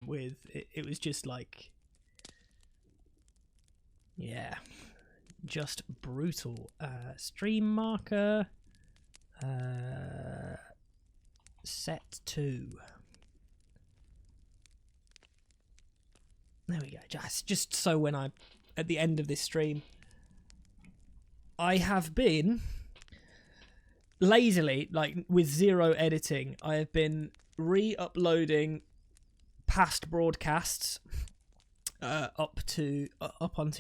with. It was just like, yeah, just brutal. Stream marker, set 2. There we go. Just so when I'm at the end of this stream, I have been lazily, like with zero editing, I have been re-uploading past broadcasts up onto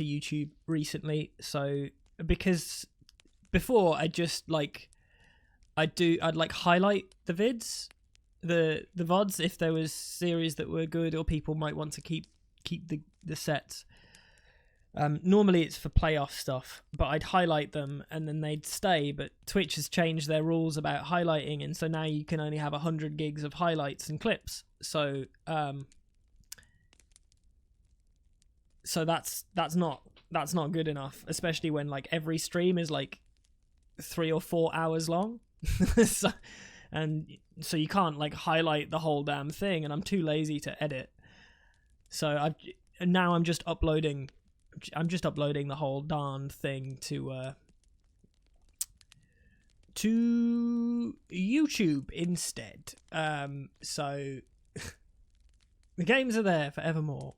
YouTube recently. So because before I'd highlight the vids, the VODs if there was series that were good or people might want to keep the sets. Normally it's for playoff stuff, but I'd highlight them and then they'd stay. But Twitch has changed their rules about highlighting, and so now you can only have 100 gigs of highlights and clips. So that's not good enough, especially when like every stream is like 3 or 4 hours long. so you can't like highlight the whole damn thing, and I'm too lazy to edit. So I'm just uploading the whole darn thing to YouTube instead. So the games are there forevermore.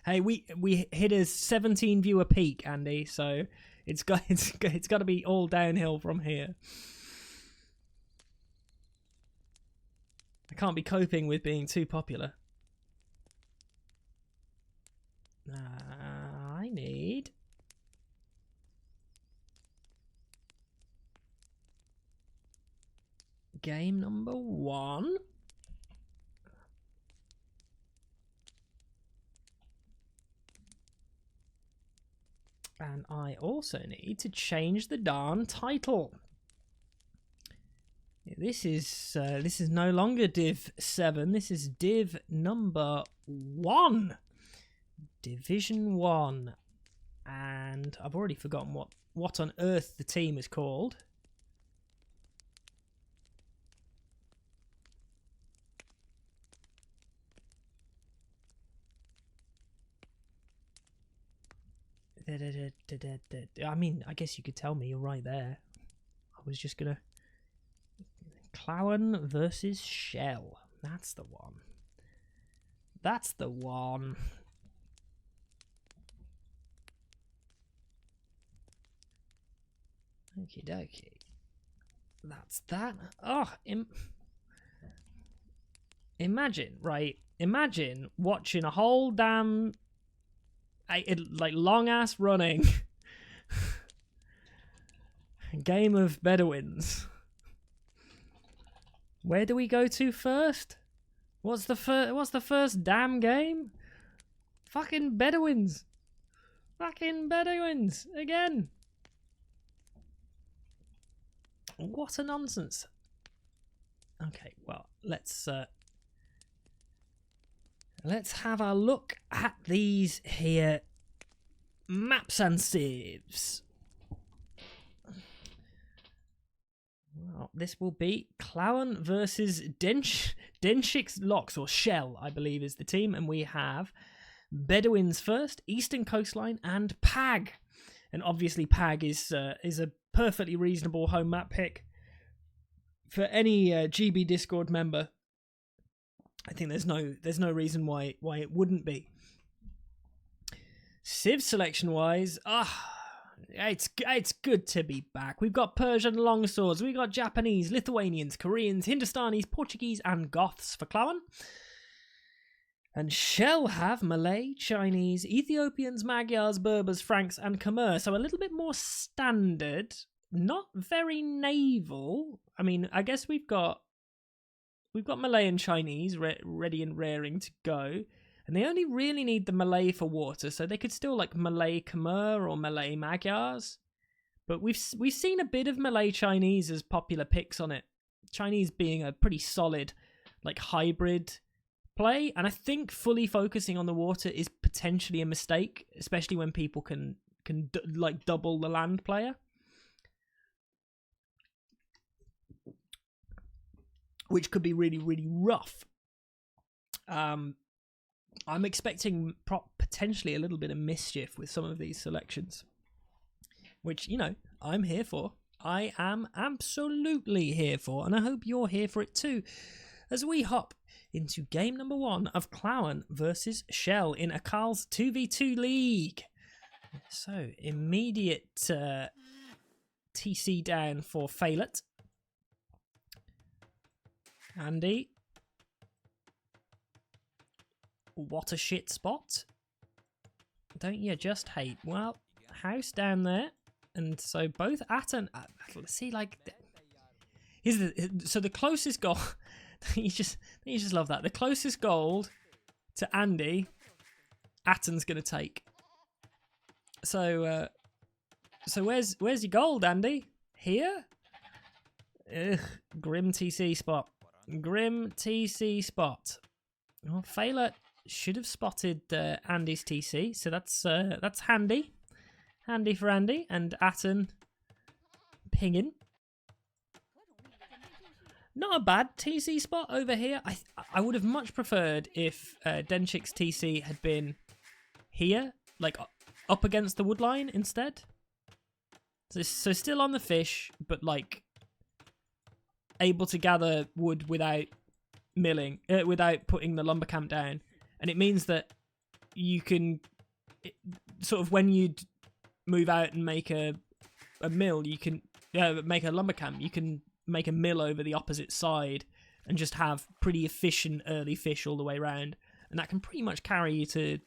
Hey, we hit a 17 viewer peak, Andy, so it's got to be all downhill from here. I can't be coping with being too popular. I need game number 1. And I also need to change the darn title. This is no longer Div 7. This is Div number 1. Division 1. And I've already forgotten what on earth the team is called. I mean, I guess you could tell me. You're right there. I was just gonna... Clowan versus Shell. That's the one. That's the one. Okie dokie. That's that. Oh, imagine, right? Imagine watching a whole damn... like long ass running game of Bedouins. Where do we go to first? What's the first damn game? Fucking Bedouins. Fucking Bedouins again. What a nonsense. Okay, well, let's have a look at these here maps and civs. Well, this will be Clowan versus Denshik's Locks, or Shell, I believe is the team, and we have Bedouins first, Eastern Coastline, and Pag. And obviously Pag is a perfectly reasonable home map pick for any GB Discord member. I think there's no reason why it wouldn't be. Civ selection wise, it's good to be back. We've got Persian longswords, we've got Japanese, Lithuanians, Koreans, Hindustanis, Portuguese, and Goths for Clowan. And Shell have Malay, Chinese, Ethiopians, Magyars, Berbers, Franks, and Khmer. So a little bit more standard, not very naval. I mean, I guess we've got Malay and Chinese ready and raring to go. And they only really need the Malay for water, so they could still like Malay Khmer or Malay Magyars. But we've seen a bit of Malay Chinese as popular picks on it. Chinese being a pretty solid like hybrid play, and I think fully focusing on the water is potentially a mistake, especially when people can like double the land player. which could be really, really rough. I'm expecting potentially a little bit of mischief with some of these selections, which, you know, I'm here for. I am absolutely here for, and I hope you're here for it too, as we hop into game number 1 of Clowan versus Shell in Akkals 2v2 League. So, immediate TC down for Failet. Andy. What a shit spot. Don't you just hate? Well, house down there. And so both Atten... see, like... So the closest goal... you just love that. The closest gold to Andy, Atten's going to take. So where's your gold, Andy? Here? Ugh, grim TC spot. Grim TC spot. Well, Failer should have spotted Andy's TC, so that's handy. Handy for Andy, and Atten pinging. Not a bad TC spot over here. I would have much preferred if Denchik's TC had been here, like up against the wood line instead. So still on the fish, but like able to gather wood without milling, without putting the lumber camp down. And it means that you can, sort of when you move out and make a mill, you can make a lumber camp. You can make a mill over the opposite side and just have pretty efficient early fish all the way around. And that can pretty much carry you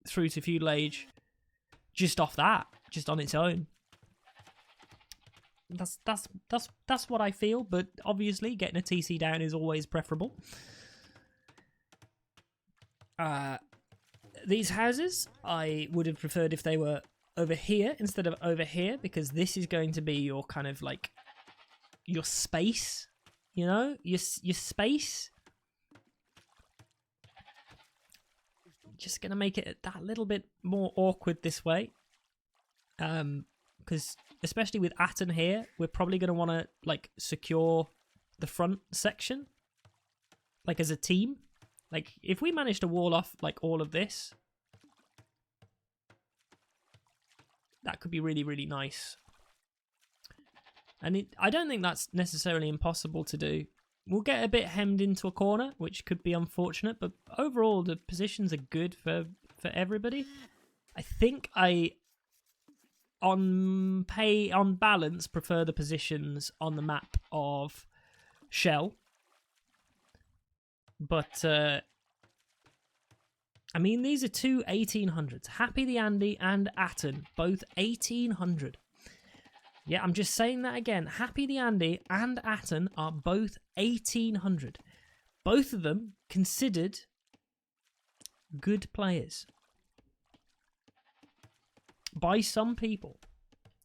through to feudal age just off that, just on its own. That's what I feel, but obviously getting a TC down is always preferable. These houses I would have preferred if they were over here instead of over here, because this is going to be your kind of like your space, you know, your space. Just gonna make it that little bit more awkward this way, because especially with Atten here, we're probably gonna want to like secure the front section, like as a team. Like if we manage to wall off like all of this, that could be really, really nice. And I don't think that's necessarily impossible to do. We'll get a bit hemmed into a corner, which could be unfortunate, but overall the positions are good for everybody. I think on balance, prefer the positions on the map of Shell. But, I mean, these are two 1800s. Happy the Andy and Atten, both 1800. Yeah, I'm just saying that again. Happy the Andy and Atten are both 1800. Both of them considered good players by some people.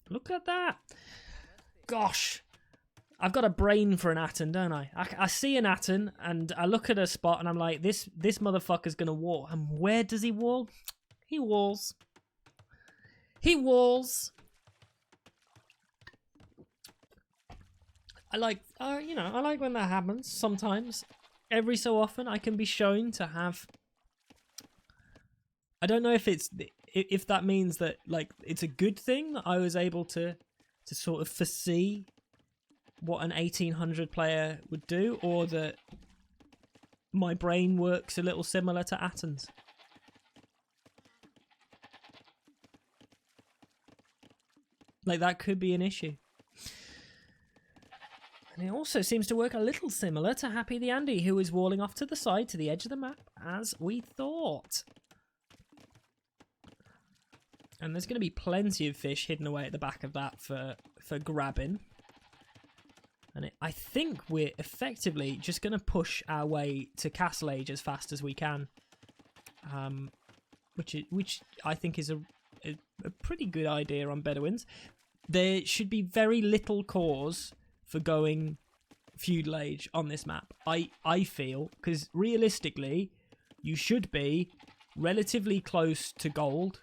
Look at that. Gosh. I've got a brain for an Atten, don't I? I see an Atten and I look at a spot and I'm like, this motherfucker's going to wall. And where does he wall? He walls. He walls. I like, I like when that happens sometimes. Every so often I can be shown to have... I don't know if that means that like it's a good thing that I was able to sort of foresee what an 1800 player would do, or that my brain works a little similar to Atten's. Like that could be an issue. And it also seems to work a little similar to Happy the Andy, who is walling off to the side to the edge of the map, as we thought. And there's going to be plenty of fish hidden away at the back of that for grabbing. And I think we're effectively just going to push our way to Castle Age as fast as we can. Which I think is a pretty good idea on Bedouins. There should be very little cause for going feudal age on this map, I feel, because realistically you should be relatively close to gold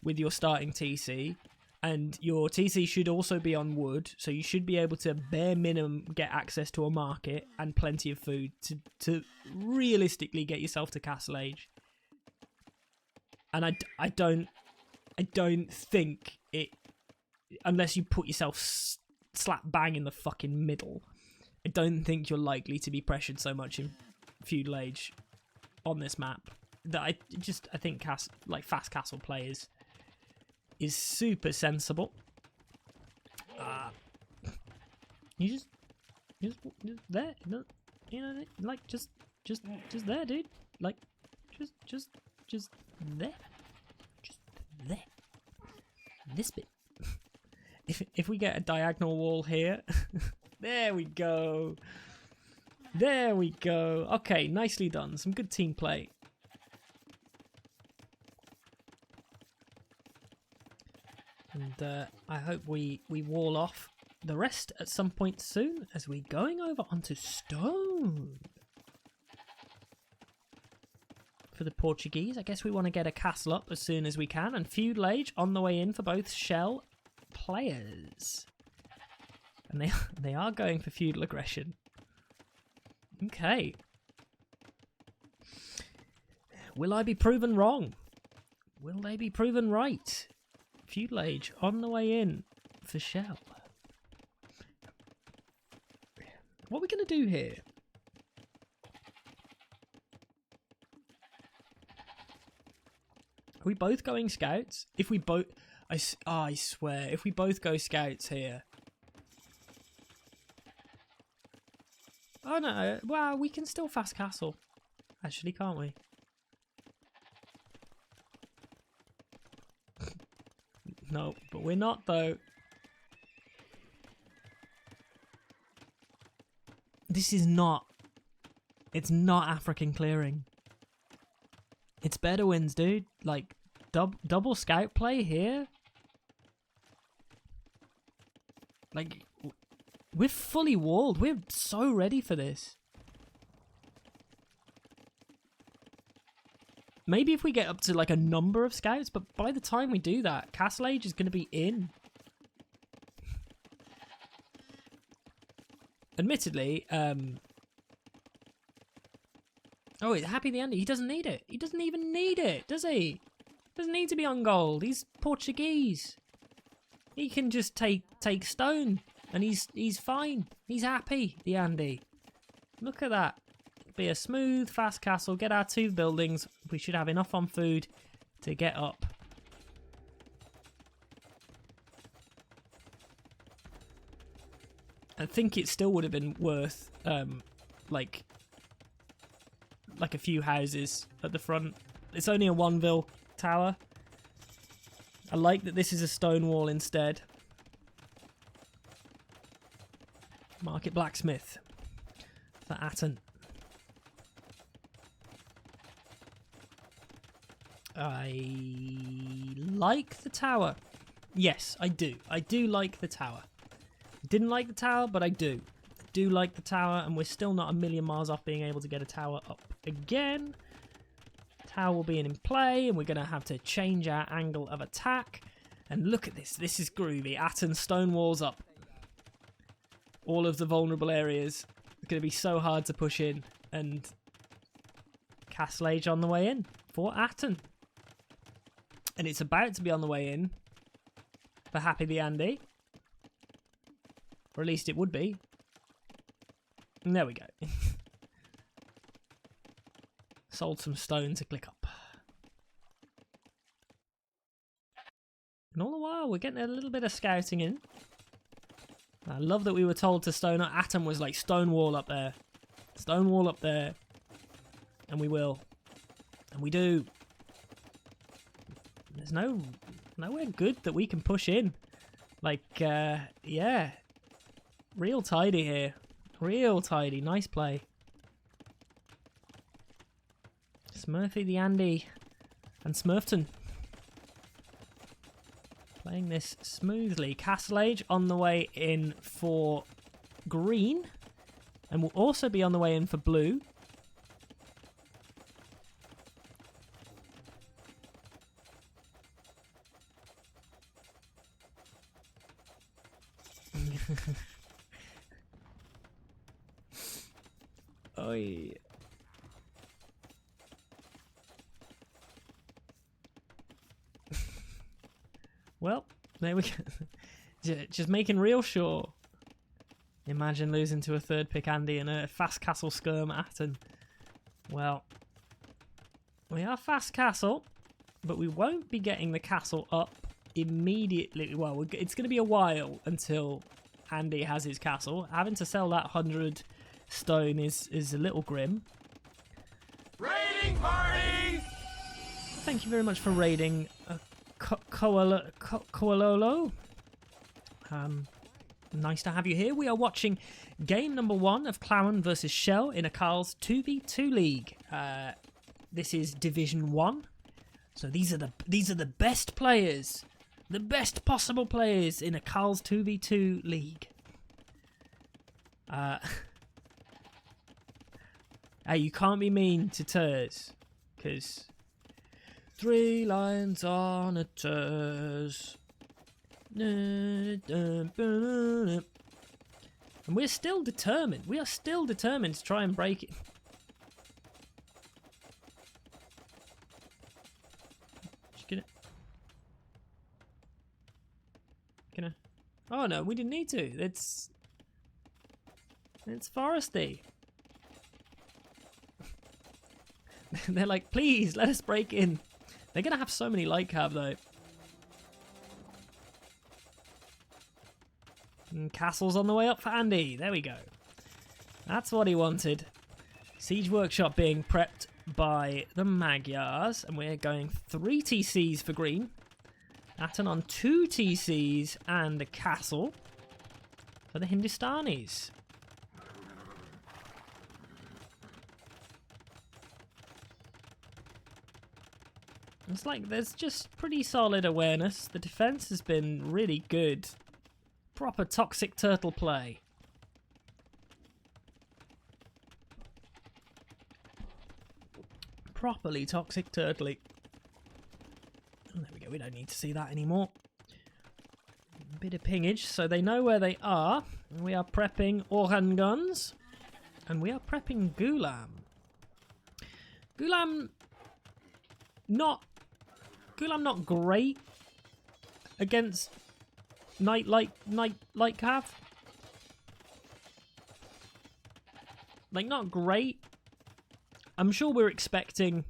with your starting TC, And your TC should also be on wood, so you should be able to bare minimum get access to a market and plenty of food to realistically get yourself to Castle Age. And I don't think it, unless you put yourself slap bang in the fucking middle, I don't think you're likely to be pressured so much in Feudal Age on this map. That I think fast castle play is super sensible. You just there, you know, like just there, dude. Like just there, just there. This bit. If we get a diagonal wall here, there we go. There we go. Okay, nicely done. Some good team play. And I hope we wall off the rest at some point soon as we're going over onto stone. For the Portuguese, I guess we want to get a castle up as soon as we can, and Feudal Age on the way in for both shell players. And they are going for feudal aggression. Okay. Will I be proven wrong? Will they be proven right? Feudal Age on the way in for shell. What are we going to do here? Are we both going scouts? If we both... I swear, if we both go scouts here... Oh no, well, we can still fast castle. Actually, can't we? No, but we're not though. This is not... It's not African clearing. It's Bedouins, dude. Like, double scout play here? Like, we're fully walled. We're so ready for this. Maybe if we get up to like a number of scouts, but by the time we do that, Castle Age is going to be in. Admittedly, oh, Happy the Andy, he doesn't need it. He doesn't even need it, does he? Doesn't need to be on gold. He's Portuguese. He can just take stone, and he's fine. He's happy, the Andy. Look at that. Be a smooth, fast castle. Get our 2 buildings. We should have enough on food to get up. I think it still would have been worth, like a few houses at the front. It's only a 1-ville tower. I like that this is a stone wall instead. Market blacksmith for Atten. I like the tower. Yes, I do. I do like the tower. Didn't like the tower, but I do. I do like the tower, and we're still not a million miles off being able to get a tower up again. Tower will be in play, and we're going to have to change our angle of attack. And look at this. This is groovy. Atten stone walls up. All of the vulnerable areas. It's going to be so hard to push in. And Castle Age on the way in for Atten. And it's about to be on the way in for Happy the Andy. Or at least it would be. And there we go. Sold some stone to click up. And all the while, we're getting a little bit of scouting in. I love that we were told to stone up. Atten was like, stone wall up there. Stone wall up there. And we will. And we do. There's nowhere good that we can push in. Like, yeah. Real tidy here. Real tidy. Nice play. Smurfy the Andy and Smurfton. Playing this smoothly. Castle Age on the way in for green. And will also be on the way in for blue. Oi. Well, there we go. Just making real sure. Imagine losing to a third pick Andy and a fast castle skirm Atten. Well, we are fast castle, but we won't be getting the castle up immediately. Well, it's going to be a while until Andy has his castle. Having to sell that 100 stone is a little grim. Raiding party! Thank you very much for raiding Koalolo. Nice to have you here. We are watching game number 1 of Clowan versus Shell in Akkals 2v2 league. This is Division 1. So these are the best players, the best possible players in Akkals 2v2 league. Hey, you can't be mean to Turs, because 3 lions on a Turs. And we're still determined. We are still determined to try and break it. Just gonna. Oh no, we didn't need to. It's foresty. They're like, please let us break in. They're gonna have so many light cab though. And castle's on the way up for Andy. There we go. That's what he wanted. Siege Workshop being prepped by the Magyars. And we're going 3 TCs for green. Atten on 2 TCs and a castle for the Hindustanis. It's like there's just pretty solid awareness. The defense has been really good. Proper toxic turtle play. Properly toxic turtley. Oh, there we go. We don't need to see that anymore. A bit of pingage, so they know where they are. We are prepping Orhan guns, and we are prepping Gulam. Gulam not great against Night Cav. Like, not great. I'm sure we're expecting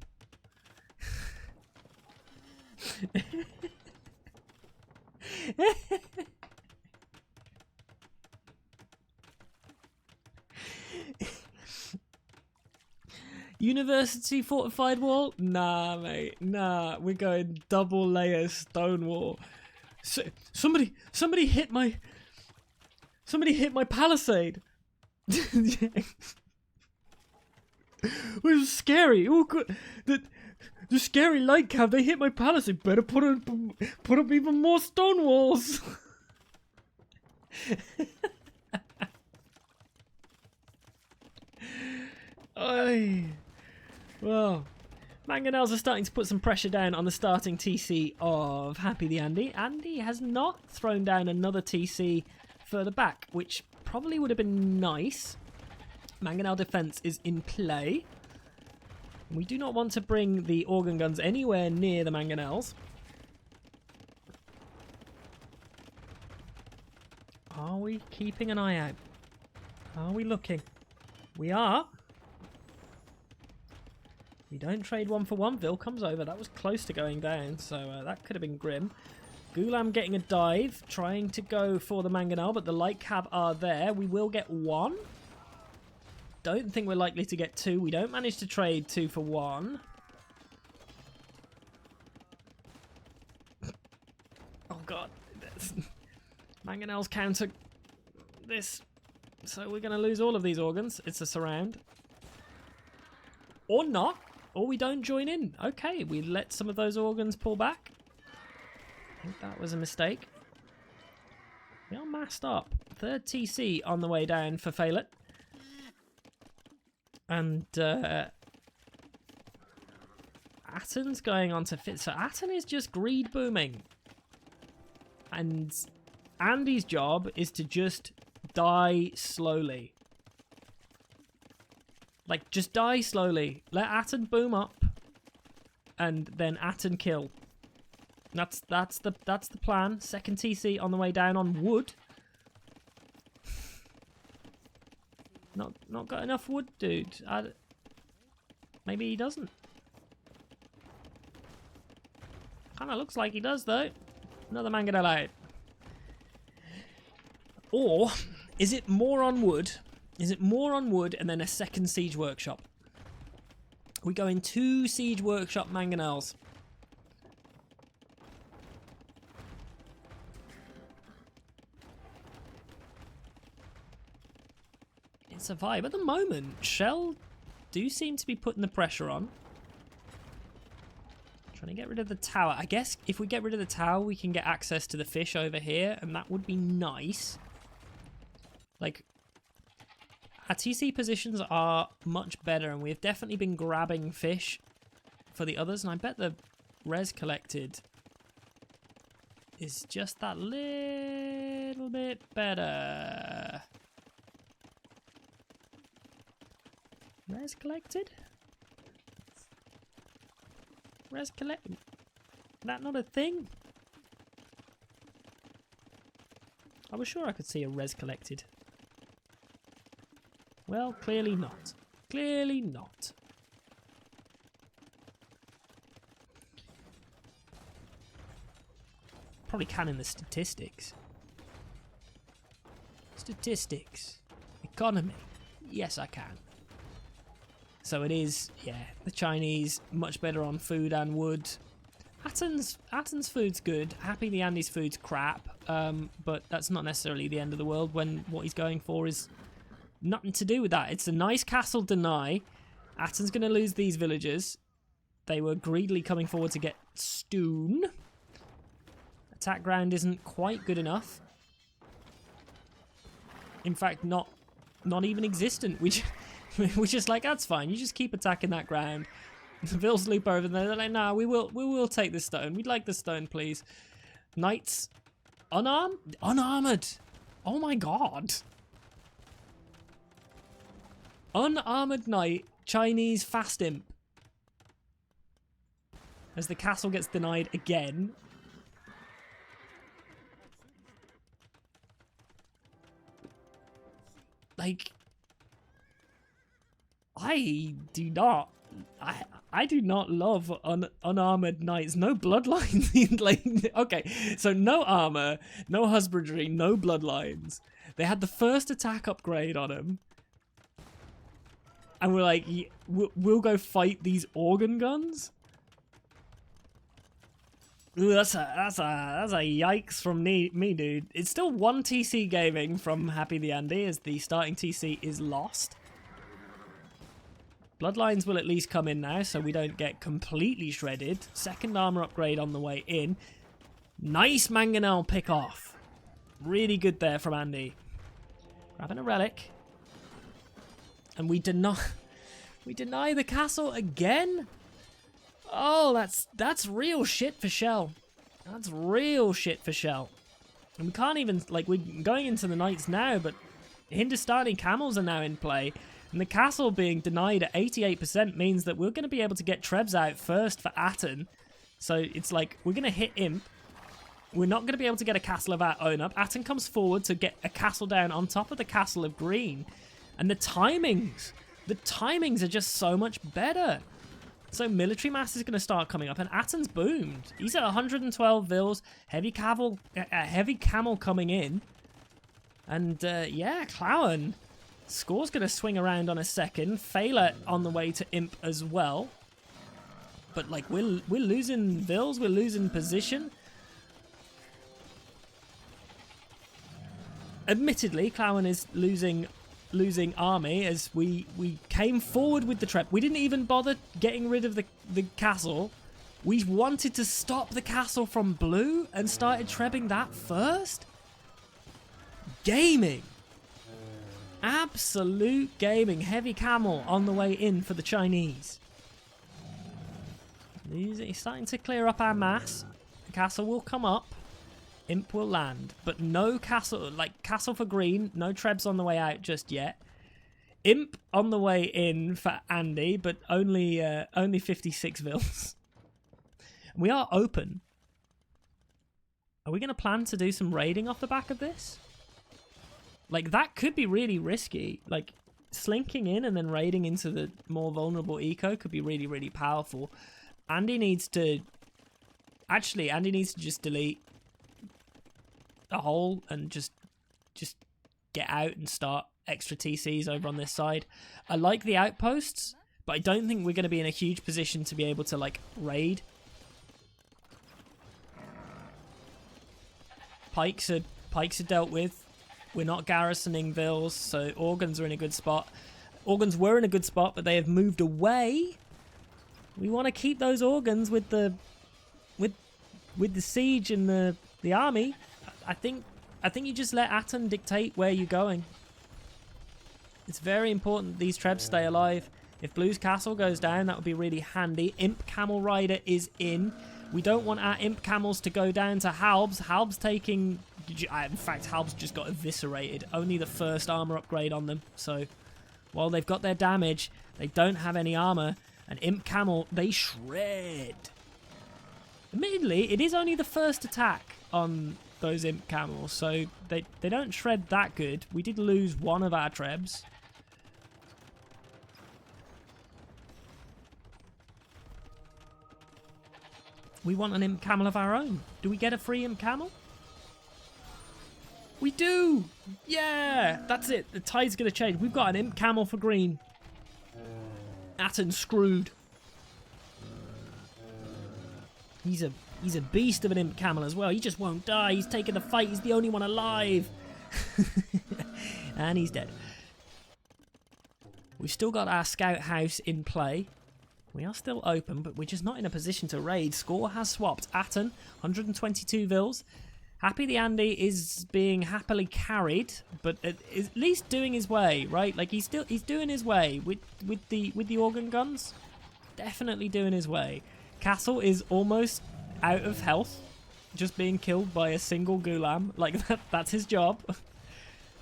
University fortified wall? Nah, mate. Nah, we're going double layer stone wall. So, somebody hit my palisade. It was scary. Oh, good. The scary light cab. They hit my palisade. Better put up even more stone walls. Aye. Well, Mangonels are starting to put some pressure down on the starting TC of Happy the Andy. Andy has not thrown down another TC further back, which probably would have been nice. Mangonel defense is in play. We do not want to bring the organ guns anywhere near the Mangonels. Are we keeping an eye out? Are we looking? We are. We don't trade 1 for 1. Vil comes over. That was close to going down, so that could have been grim. Gulam getting a dive, trying to go for the Mangonel, but the light cab are there. We will get 1. Don't think we're likely to get 2. We don't manage to trade 2 for 1. Oh god. Mangonels counter this. So we're going to lose all of these organs. It's a surround. Or not. Or we don't join in. Okay, we let some of those organs pull back. I think that was a mistake. We are massed up. 3rd TC on the way down for Phalet. And Atten's going on to fit. So Atten is just greed booming. And Andy's job is to just die slowly. Like, just die slowly. Let Atten boom up. And then Atten kill. That's the plan. Second TC on the way down on wood. Not got enough wood, dude. Maybe he doesn't. Kinda looks like he does, though. Another mangonel. Or, is it more on wood? Is it more on wood and then a second siege workshop? We go in 2 siege workshop mangonels. It's a vibe. At the moment, Shell do seem to be putting the pressure on. Trying to get rid of the tower. I guess if we get rid of the tower, we can get access to the fish over here, and that would be nice. Like, our TC positions are much better, and we've definitely been grabbing fish for the others, and I bet the res collected is just that little bit better. Res collected? Res collected? That not a thing? I was sure I could see a res collected. Well, clearly not. Clearly not. Probably can in the statistics. Statistics. Economy. Yes, I can. So it is, yeah, the Chinese much better on food and wood. Atten's food's good. Happy the Andes food's crap, but that's not necessarily the end of the world when what he's going for is nothing to do with that. It's a nice castle deny. Atten's going to lose these villagers. They were greedily coming forward to get stone. Attack ground isn't quite good enough. In fact, not even existent. We're just like, that's fine. You just keep attacking that ground. The Vills loop over there. They're like, nah, we will take this stone. We'd like the stone, please. Knights, unarmored. Oh my god. Unarmored knight, Chinese fast imp. As the castle gets denied again. Like, I do not love unarmored knights. No bloodlines. Like, okay, so no armor, no husbandry, no bloodlines. They had the first attack upgrade on them, and we're like, we'll go fight these organ guns. Ooh, that's a yikes from me, dude. It's still 1 TC gaming from Happy the Andy, as the starting TC is lost. Bloodlines will at least come in now, so we don't get completely shredded. Second armor upgrade on the way in. Nice mangonel pick off. Really good there from Andy. Grabbing a relic. And we deny the castle again? Oh, that's real shit for Shell. That's real shit for Shell. And we can't even, like, we're going into the knights now, but Hindustani camels are now in play. And the castle being denied at 88% means that we're going to be able to get Trebs out first for Atten. So it's like, we're going to hit Imp. We're not going to be able to get a castle of our own up. Atten comes forward to get a castle down on top of the castle of green. And the timings are just so much better. So military mass is going to start coming up, and Atten's boomed. He's at 112 Vils, heavy camel coming in. And yeah, Clowan. Score's going to swing around on a second. Failer on the way to Imp as well. But, like, we're losing Vils. We're losing position. Admittedly, Clowan is losing army as we came forward with the trap. We didn't even bother getting rid of the castle. We wanted to stop the castle from blue and started trebbing that first. Gaming. Absolute gaming. Heavy camel on the way in for the Chinese. He's starting to clear up our mass. The castle will come up. Imp will land. But no castle, like castle for green. No trebs on the way out just yet. Imp on the way in for Andy, but only 56 vils. We are open. Are we going to plan to do some raiding off the back of this? Like, that could be really risky. Like, slinking in and then raiding into the more vulnerable eco could be really, really powerful. Andy needs to... Actually, Andy needs to just delete the hole and just get out and start extra TCs over on this side. I like the outposts, but I don't think we're going to be in a huge position to be able to, like, raid. Pikes are dealt with. We're not garrisoning Vils, so organs are in a good spot. Organs were in a good spot, but they have moved away. We want to keep those organs with the siege and the army. I think you just let Atten dictate where you're going. It's very important these trebs stay alive. If Blue's castle goes down, that would be really handy. Imp Camel Rider is in. We don't want our Imp Camels to go down to Halb's. Halb's taking... In fact, Halb's just got eviscerated. Only the first armor upgrade on them. So, while they've got their damage, they don't have any armor. And Imp Camel, they shred. Admittedly, it is only the first attack on those Imp Camels, so they don't shred that good. We did lose one of our trebs. We want an Imp Camel of our own. Do we get a free Imp Camel? We do! Yeah! That's it. The tide's going to change. We've got an Imp Camel for green. Atten's screwed. He's a beast of an Imp Camel as well. He just won't die. He's taking the fight. He's the only one alive. And he's dead. We've still got our scout house in play. We are still open, but we're just not in a position to raid. Score has swapped. Atten, 122 vils. Happy the Andy is being happily carried, but at least doing his way, right? Like he's doing his way with the organ guns. Definitely doing his way. Castle is almost out of health, just being killed by a single Gulam. Like that's his job.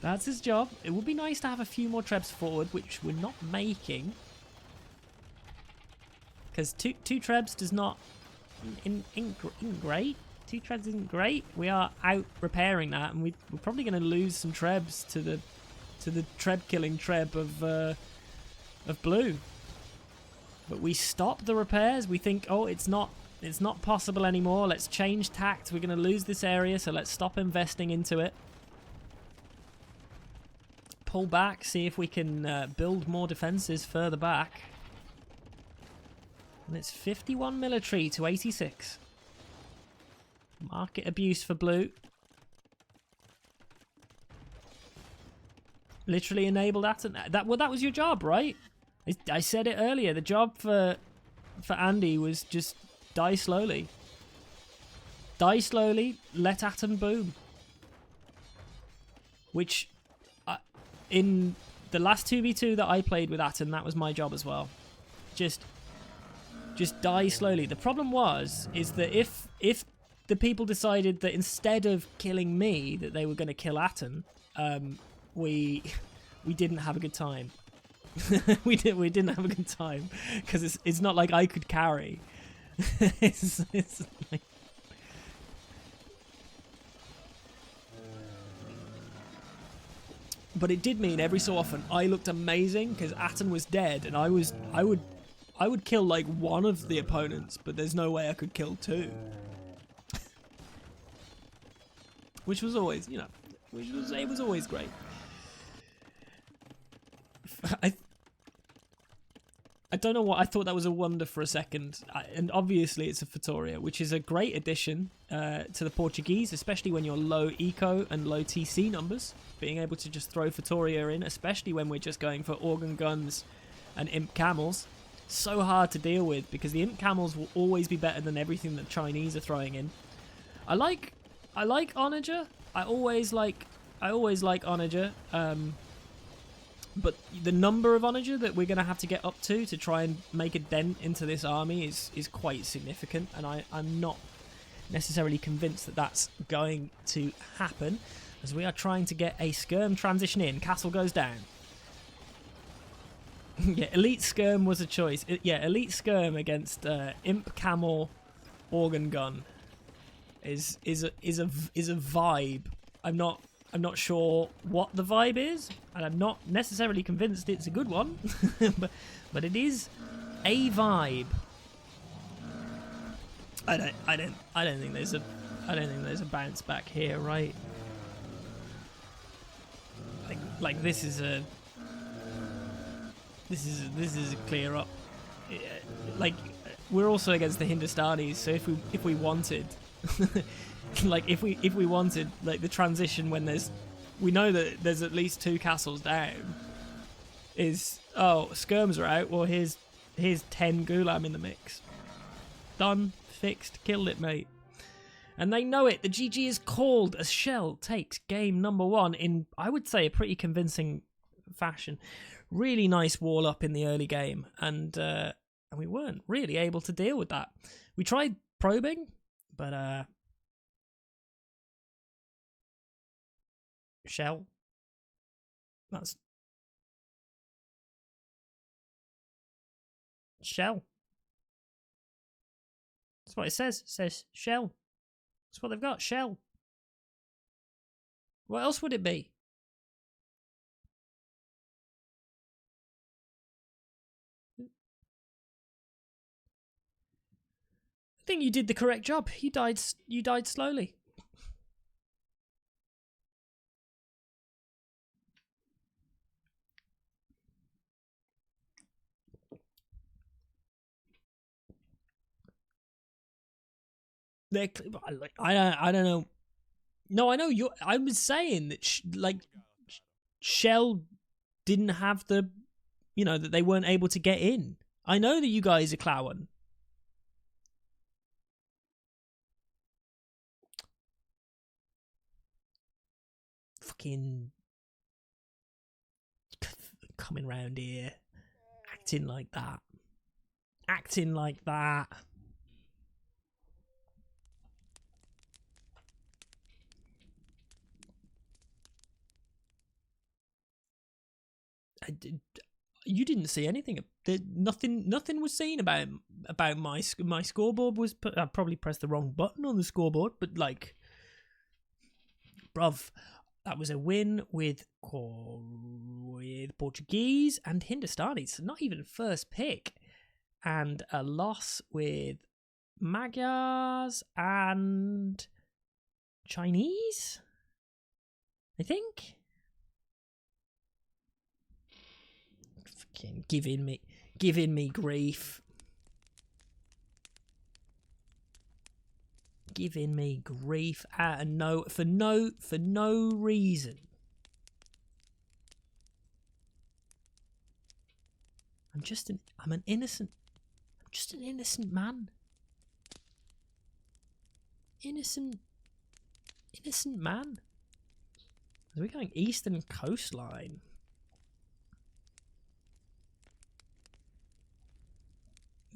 That's his job. It would be nice to have a few more trebs forward, which we're not making. Because two trebs does not in great. 2 trebs isn't great. We are out repairing that, and we're probably going to lose some trebs to the treb killing treb of Blue. But we stop the repairs. We think, oh, it's not possible anymore. Let's change tact. We're going to lose this area, so let's stop investing into it. Pull back, see if we can build more defenses further back. And it's 51 military to 86. Market abuse for Blue. Literally enabled Atten. That was your job, right? I said it earlier. The job for Andy was just die slowly. Die slowly, let Atten boom. Which, in the last 2v2 that I played with Atten, that was my job as well. Just die slowly. The problem is that if the people decided that instead of killing me, that they were going to kill Atten, we didn't have a good time. we didn't have a good time because it's not like I could carry. it's like... But it did mean every so often I looked amazing because Atten was dead, and I would kill like one of the opponents, but there's no way I could kill 2. Which was always, it was always great. I don't know what, I thought that was a wonder for a second. And obviously it's a Fatoria, which is a great addition to the Portuguese, especially when you're low eco and low TC numbers. Being able to just throw Fatoria in, especially when we're just going for organ guns and Imp Camels. So hard to deal with because the Imp Camels will always be better than everything that Chinese are throwing in. I like Onager. I always like Onager. But the number of Onager that we're going to have to get up to try and make a dent into this army is quite significant, and I'm not necessarily convinced that that's going to happen, as we are trying to get a skirm transition in. Castle goes down. Yeah, Elite Skirm was a choice. Yeah, Elite Skirm against Imp Camel Organ Gun is a vibe. I'm not sure what the vibe is, and I'm not necessarily convinced it's a good one, but it is a vibe. I don't think there's a bounce back here, right? Like this is a clear up. Like, we're also against the Hindustanis, so if we wanted, like if we wanted, like, the transition when we know that there's at least 2 castles down, is, oh, skirms are out, well here's 10 Gulam in the mix. Done, fixed, killed it, mate. And they know it. The GG is called as Shell takes game number 1 in, I would say, a pretty convincing fashion. Really nice wall up in the early game, and we weren't really able to deal with that. We tried probing, but Shell. That's Shell. That's what it says. It says Shell. That's what they've got. Shell. What else would it be? I think you did the correct job. You died slowly. I don't know. No, I know you. I was saying that Shell didn't have the, that they weren't able to get in. I know that you guys are Clowan. Fucking coming round here, acting like that. You didn't see anything. Nothing was seen about my scoreboard. I probably pressed the wrong button on the scoreboard, but like, bruv, that was a win with Portuguese and Hindustani. So not even first pick, and a loss with Magyars and Chinese, I think. Fucking giving me grief. Giving me grief for no reason. I'm just an innocent man. Innocent man. Are we going eastern coastline?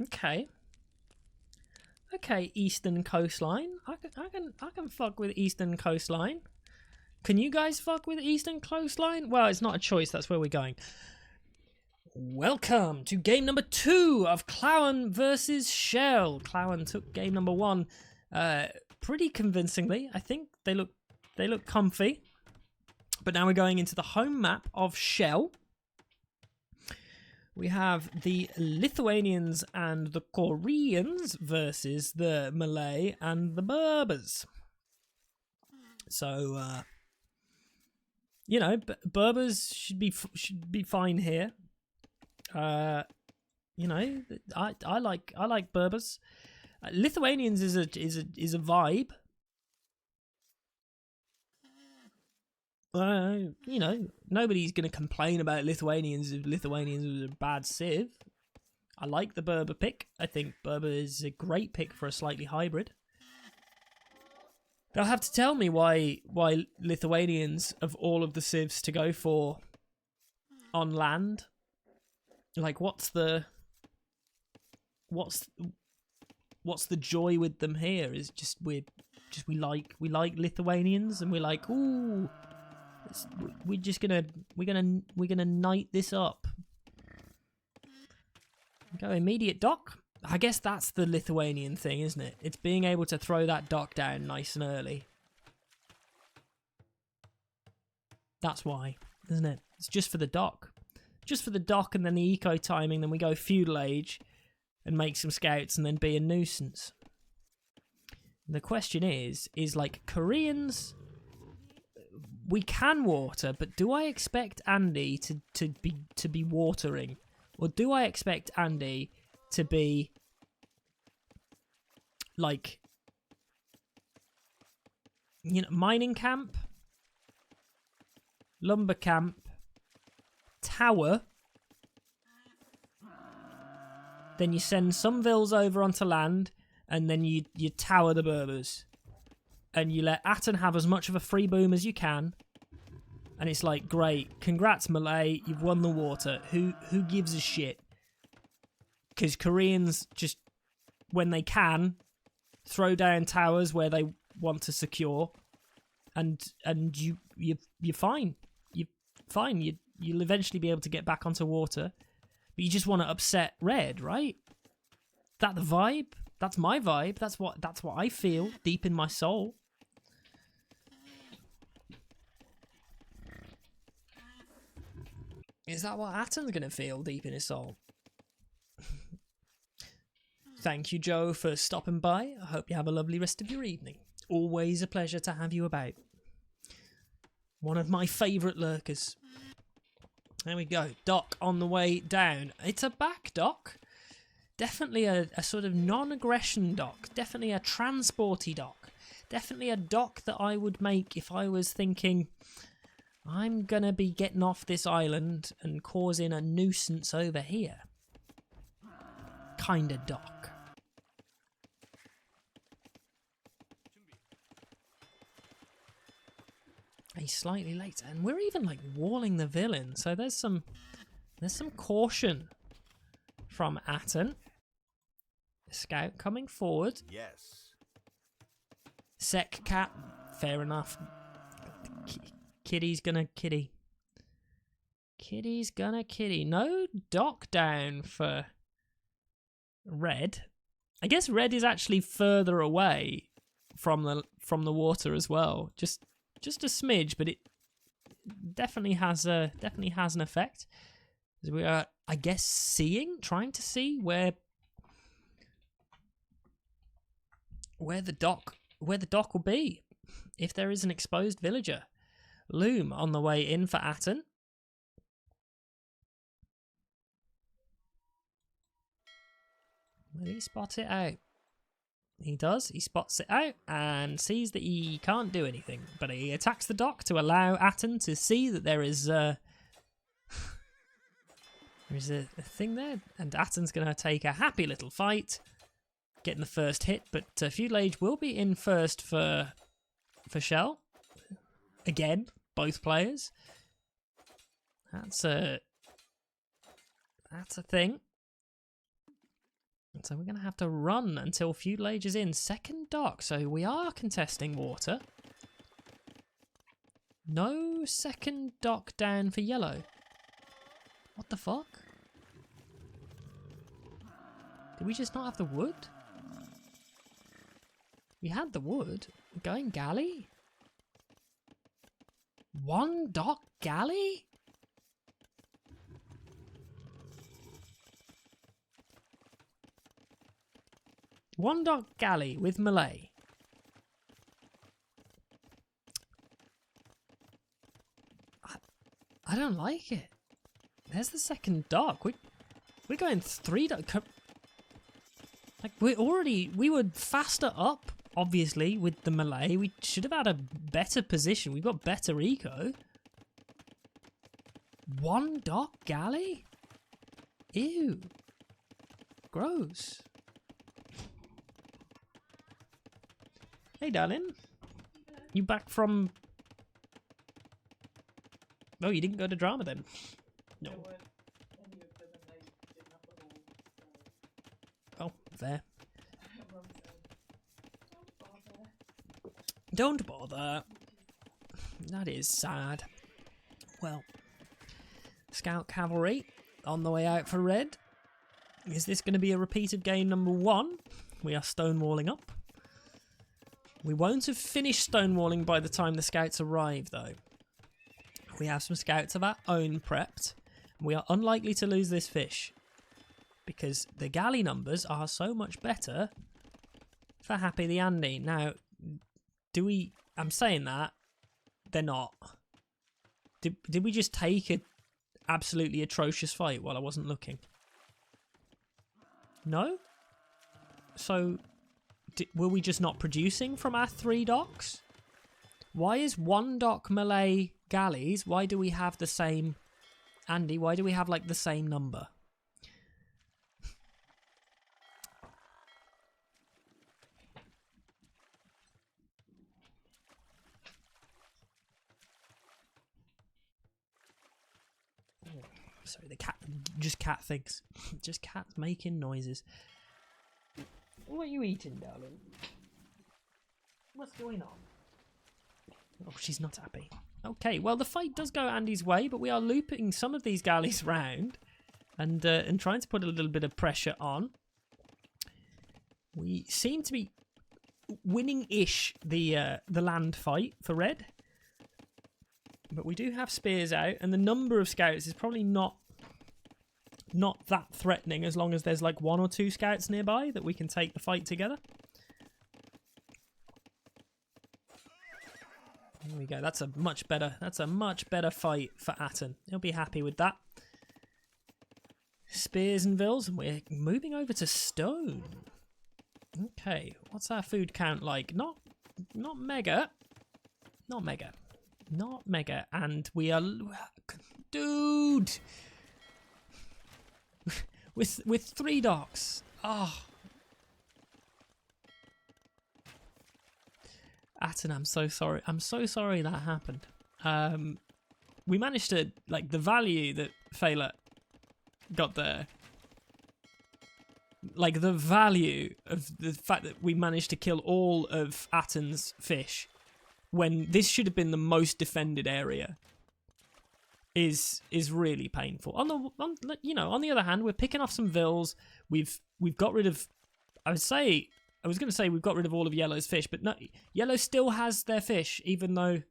Okay, eastern coastline. I can fuck with eastern coastline. Can you guys fuck with eastern coastline? Well, it's not a choice. That's where we're going. Welcome to game number 2 of Clowan versus Shell. Clowan took game number 1 pretty convincingly. I think they look comfy. But now we're going into the home map of Shell. We have the Lithuanians and the Koreans versus the Malay and the Berbers. So, Berbers should be fine here. I like Berbers. Lithuanians is a vibe. Nobody's going to complain about Lithuanians if Lithuanians was a bad civ. I like the Berber pick. I think Berber is a great pick for a slightly hybrid. They'll have to tell me why Lithuanians, of all of the civs to go for on land, like what's the joy with them here? Is just we like Lithuanians, and we're like, ooh, we're gonna knight this up. Go immediate dock. I guess that's the Lithuanian thing, isn't it? It's being able to throw that dock down nice and early. That's why, isn't it? It's just for the dock. Just for the dock and then the eco timing, then we go feudal age and make some scouts and then be a nuisance. The question is like Koreans, we can water, but do I expect Andy to be watering? Or do I expect Andy to be like, you know, mining camp, lumber camp, tower, then you send some vills over onto land, and then you tower the Berbers, and you let Atten have as much of a free boom as you can, and it's like, great, congrats Malay, you've won the water. Who gives a shit? Because Koreans just, when they can, throw down towers where they want to secure, and you're fine. You're fine. You'll eventually be able to get back onto water, but you just want to upset Red, right? That the vibe? That's my vibe. That's what I feel deep in my soul. Is that what Atten's gonna feel deep in his soul? Thank you, Joe, for stopping by. I hope you have a lovely rest of your evening. Always a pleasure to have you about. One of my favourite lurkers. There we go. Dock on the way down. It's a back dock. Definitely a sort of non-aggression dock. Definitely a transporty dock. Definitely a dock that I would make if I was thinking, I'm gonna be getting off this island and causing a nuisance over here. Kinda dock. He's slightly late, and we're even like walling the villain, so there's some caution from Atten. Scout coming forward. Yes. Sec cat, fair enough. Kitty's gonna kitty. Kitty's gonna kitty. No dock down for Red. I guess Red is actually further away from the water as well. Just a smidge, but it definitely has an effect. As we are, I guess, trying to see where the dock will be if there is an exposed villager. Loom on the way in for Atten. Will he spot it out? He does. He spots it out and sees that he can't do anything. But he attacks the dock to allow Atten to see that there is there is a thing there. And Atten's going to take a happy little fight, getting the first hit. But Feudal Age will be in first for Shell. Again, both players. That's a thing. So we're going to have to run until Feudal Age is in. Second dock, so we are contesting water. No second dock down for yellow. What the fuck? Did we just not have the wood? We had the wood. Going galley? One dock galley? One dock galley with Malay. I don't like it. There's the second dock. We're going 3 dock. Like we were faster up, obviously, with the Malay. We should have had a better position. We've got better eco. One dock galley? Ew. Gross. Hey, darling. You back from... Oh, you didn't go to drama then? No. Oh, fair. Don't bother. That is sad. Well, Scout Cavalry on the way out for Red. Is this going to be a repeat of game number 1? We are stonewalling up. We won't have finished stonewalling by the time the scouts arrive, though. We have some scouts of our own prepped. We are unlikely to lose this fish because the galley numbers are so much better for Happy the Andy. Now, do we... I'm saying that. They're not. Did we just take an absolutely atrocious fight while I wasn't looking? No? So, were we just not producing from our 3 docks? Why is 1 dock Malay galleys? Why do we have the same... Andy, why do we have, like, the same number? Sorry, the cat... Just cat things. Just cats making noises. What are you eating, darling? What's going on? Oh, she's not happy. Okay, well, the fight does go Andy's way, but we are looping some of these galleys round and trying to put a little bit of pressure on. We seem to be winning-ish the land fight for red. But we do have spears out, and the number of scouts is probably not that threatening as long as there's like 1 or 2 scouts nearby that we can take the fight together. There we go. That's a much better fight for Atten. He'll be happy with that. Spears and vills, and we're moving over to stone. Okay, what's our food count like? Not mega. Not mega. Not mega. And we are... Dude! with 3 docks. Oh. Atten, I'm so sorry. I'm so sorry that happened. We managed to, like, the value that Fela got there. Like, the value of the fact that we managed to kill all of Atten's fish when this should have been the most defended area is really painful. On the other hand, we're picking off some vills. We've got rid of... I was going to say we've got rid of all of Yellow's fish, but no, Yellow still has their fish, even though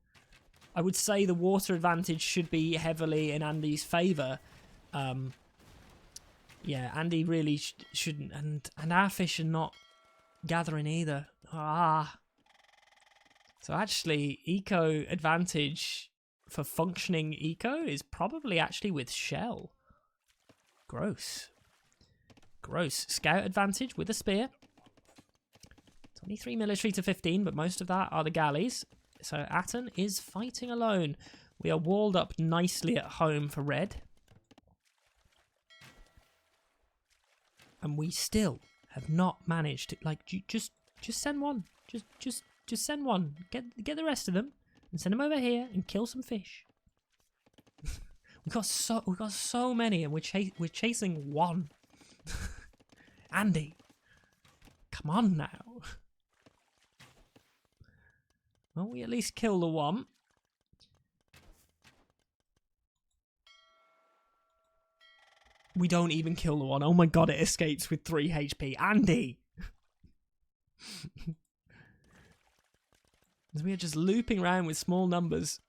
I would say the water advantage should be heavily in Andy's favour. Yeah, Andy really shouldn't, and our fish are not gathering either. So actually, eco advantage for functioning eco is probably actually with shell. Gross. Scout advantage with a spear. 23 military to 15, but most of that are the galleys. So Atten is fighting alone. We are walled up nicely at home for red. And we still have not managed to, like, just send one. Just send one. Get the rest of them and send them over here and kill some fish. We've got so many, and we're chasing one. Andy, come on now. Well, we at least kill the one. We don't even kill the one. Oh my god, it escapes with 3 HP. Andy! As we are just looping around with small numbers.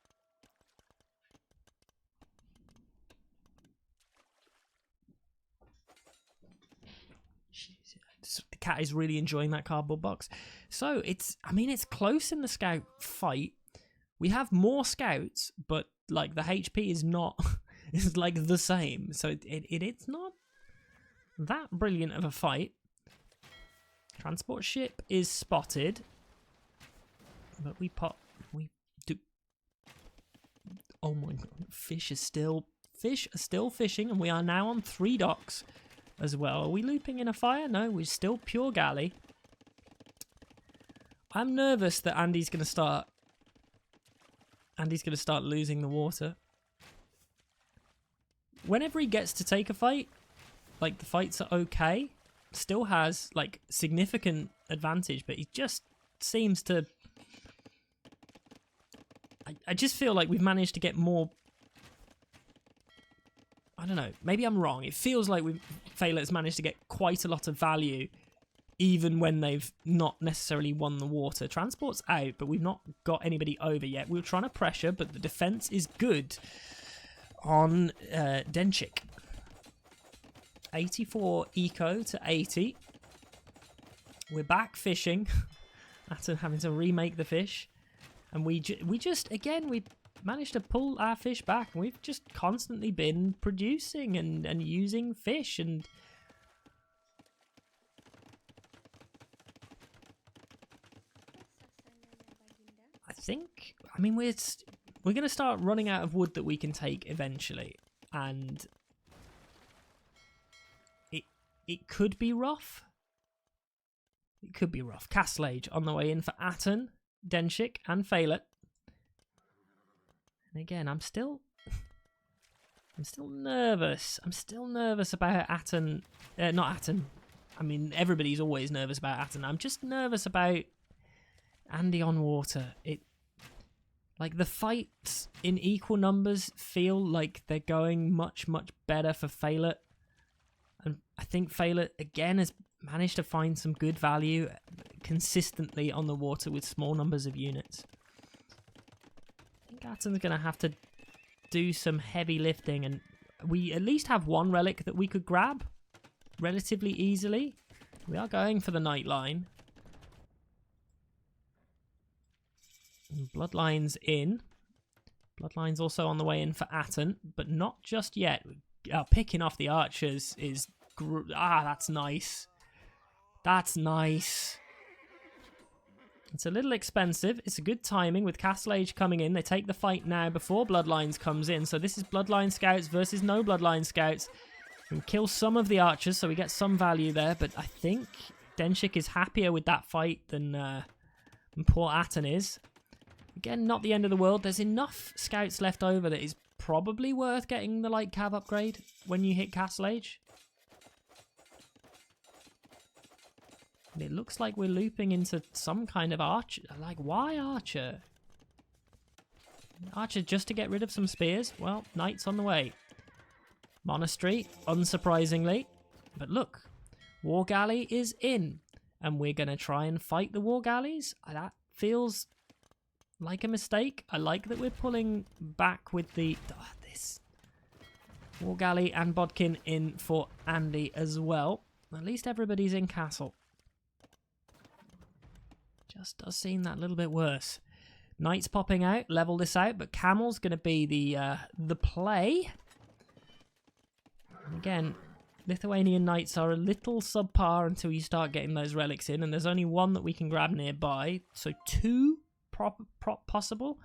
The cat is really enjoying that cardboard box. So it's close in the scout fight. We have more scouts, but like the HP is not, it's like the same. So it's not that brilliant of a fight. Transport ship is spotted, but we do. Oh my god! Fish are still fishing, and we are now on 3 docks. As well. Are we looping in a fire? No, we're still pure galley. I'm nervous that Andy's going to start losing the water. Whenever he gets to take a fight, like the fights are okay, still has like significant advantage, but he just seems to... I just feel like we've managed to get more... I don't know, maybe I'm wrong. It feels like we've Phalet's managed to get quite a lot of value, even when they've not necessarily won the water. Transport's out, but we've not got anybody over yet. We were trying to pressure, but the defense is good on Denchik. 84 eco to 80. We're back fishing after having to remake the fish. And we just, again, we managed to pull our fish back. And we've just constantly been producing and using fish. And I think, I mean, we're going to start running out of wood that we can take eventually. And it could be rough. It could be rough. Castle Age on the way in for Atten, Denchik, and Phalet. And again, I'm still nervous. I'm still nervous about Atten. Not Atten. I mean, everybody's always nervous about Atten. I'm just nervous about Andy on water. Like, the fights in equal numbers feel like they're going much, much better for Phalet. And I think Phalet, again, has managed to find some good value consistently on the water with small numbers of units. I think Atten's going to have to do some heavy lifting, and we at least have one relic that we could grab relatively easily. We are going for the night line. And Bloodline's in. Bloodline's also on the way in for Atten, but not just yet. Picking off the archers is... that's nice. That's nice. It's a little expensive. It's a good timing with Castle Age coming in. They take the fight now before Bloodlines comes in. So this is Bloodline Scouts versus no Bloodline Scouts. We kill some of the archers, so we get some value there. But I think Denchik is happier with that fight than poor Atten is. Again, not the end of the world. There's enough scouts left over that is probably worth getting the light cav upgrade when you hit Castle Age. And it looks like we're looping into some kind of archer. Like, why archer? Archer just to get rid of some spears? Well, knight's on the way. Monastery, unsurprisingly. But look, War Galley is in. And we're going to try and fight the War Galleys. That feels like a mistake. I like that we're pulling back with the... this. War Galley and Bodkin in for Andy as well. At least everybody's in castle. Just does seem that little bit worse. Knights popping out, level this out, but Camel's going to be the play. And again, Lithuanian Knights are a little subpar until you start getting those relics in, and there's only one that we can grab nearby, so two possible,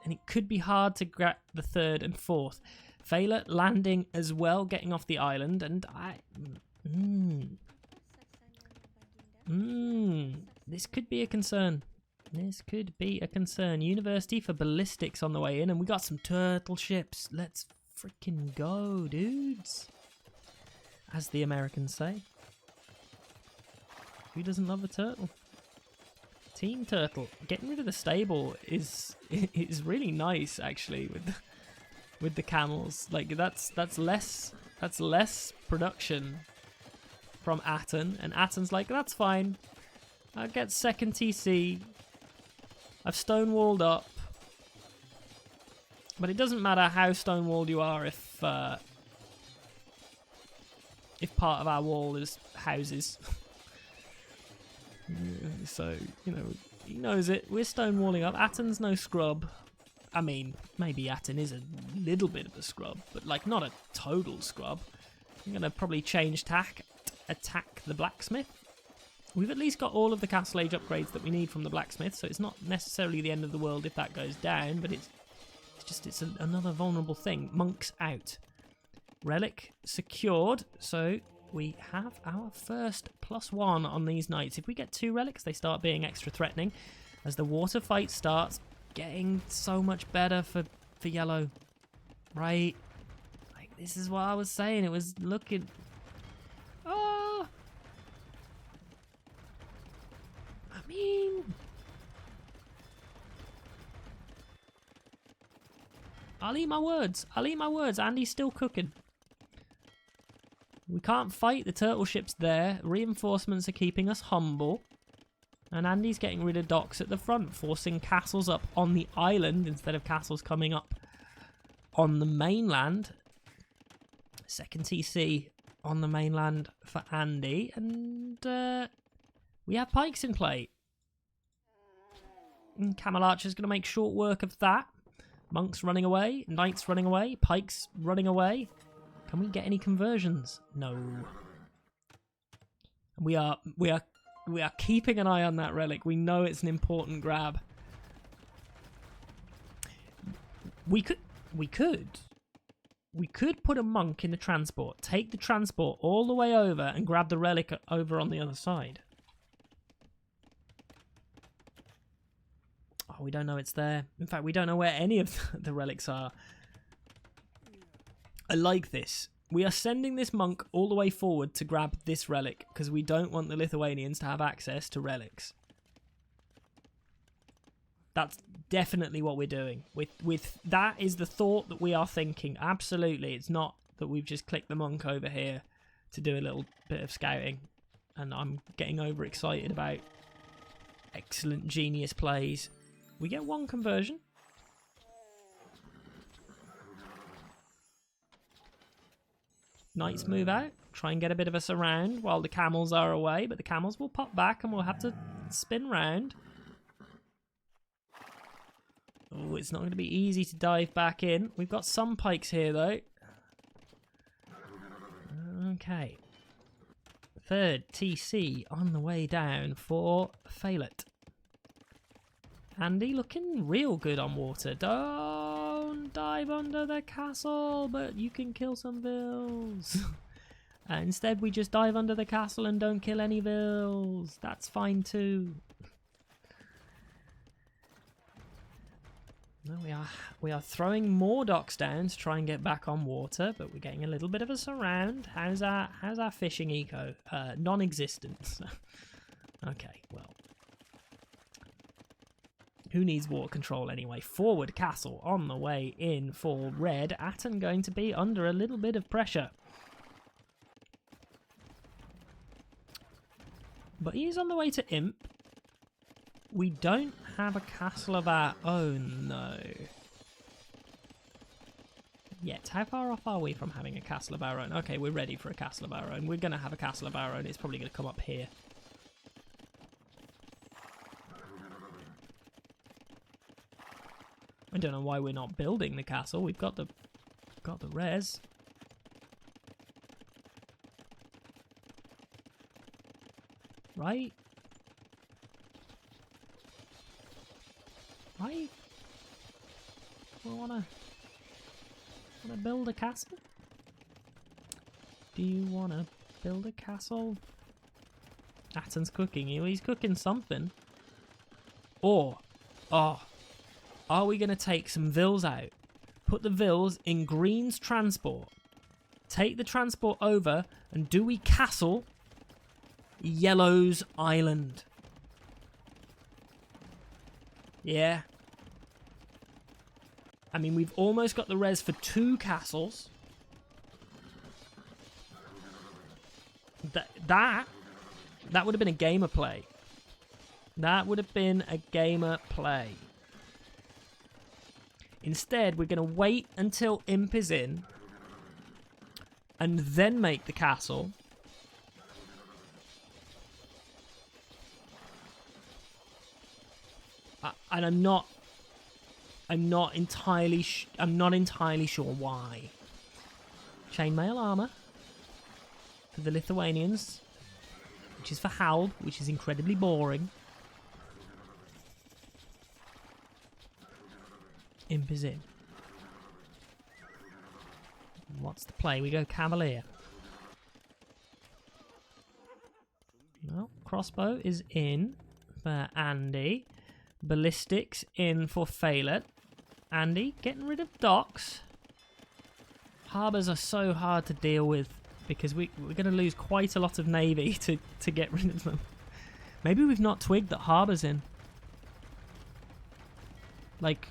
and it could be hard to grab the third and fourth. Phalet landing as well, getting off the island, and this could be a concern. This could be a concern. University for ballistics on the way in, and we got some turtle ships. Let's freaking go, dudes. As the Americans say. Who doesn't love a turtle? Team Turtle. Getting rid of the stable is really nice, actually, with the camels. Like, that's less production from Atten, and Atten's like, that's fine. I'll get second TC. I've stonewalled up. But it doesn't matter how stonewalled you are if part of our wall is houses. So, you know, he knows it. We're stonewalling up. Atten's no scrub. I mean, maybe Atten is a little bit of a scrub, but like not a total scrub. I'm going to probably change tack, attack the blacksmith. We've at least got all of the Castle Age upgrades that we need from the blacksmith, so it's not necessarily the end of the world if that goes down, but it's another vulnerable thing. Monks out. Relic secured, so we have our first +1 on these knights. If we get 2 relics, they start being extra threatening as the water fight starts getting so much better for yellow. Right? Like, this is what I was saying. It was looking... Oh! I mean... I'll eat my words. I'll eat my words. Andy's still cooking. We can't fight. The turtle ship's there. Reinforcements are keeping us humble. And Andy's getting rid of docks at the front, forcing castles up on the island instead of castles coming up on the mainland. Second TC on the mainland for Andy. And we have pikes in play. And Camel Archer's going to make short work of that. Monks running away. Knights running away. Pikes running away. Can we get any conversions? No. We are keeping an eye on that relic. We know it's an important grab. We could put a monk in the transport, take the transport all the way over and grab the relic over on the other side. Oh, we don't know it's there. In fact, we don't know where any of the relics are. I like this. We are sending this monk all the way forward to grab this relic because we don't want the Lithuanians to have access to relics. That's definitely what we're doing. With that is the thought that we are thinking. Absolutely. It's not that we've just clicked the monk over here to do a little bit of scouting. And I'm getting overexcited about excellent genius plays. We get one conversion. Knights move out, try and get a bit of a surround while the camels are away, but the camels will pop back and we'll have to spin round. Oh, it's not going to be easy to dive back in. We've got some pikes here, though. Okay. Third TC on the way down for Failet. Andy looking real good on water. Don't dive under the castle, but you can kill some vills. Instead, we just dive under the castle and don't kill any vills. That's fine too. No, we are throwing more docks down to try and get back on water, but we're getting a little bit of a surround. How's our fishing eco? Non-existent. Okay, well. Who needs water control anyway? Forward castle on the way in for red. Atten going to be under a little bit of pressure. But he's on the way to Imp. We don't have a castle of our own, though. Yet. How far off are we from having a castle of our own? Okay, we're ready for a castle of our own. We're going to have a castle of our own. It's probably going to come up here. I don't know why we're not building the castle. We've got the res. Right? Right? We wanna build a castle? Do you wanna build a castle? Atten's cooking. He's cooking something. Or, are we gonna take some vills out? Put the vills in Green's transport. Take the transport over, and do we castle Yellow's island? Yeah. I mean, we've almost got the res for 2 castles. That would have been a gamer play. That would have been a gamer play. Instead, we're going to wait until Imp is in and then make the castle. And I'm not entirely sure why. Chainmail armor for the Lithuanians, which is for Halb, which is incredibly boring. Imp is in. What's the play? We go Cavalier. Well, crossbow is in for Andy. Ballistics in for Failet. Andy getting rid of docks. Harbours are so hard to deal with because we're going to lose quite a lot of navy to get rid of them. Maybe we've not twigged that harbour's in. Like,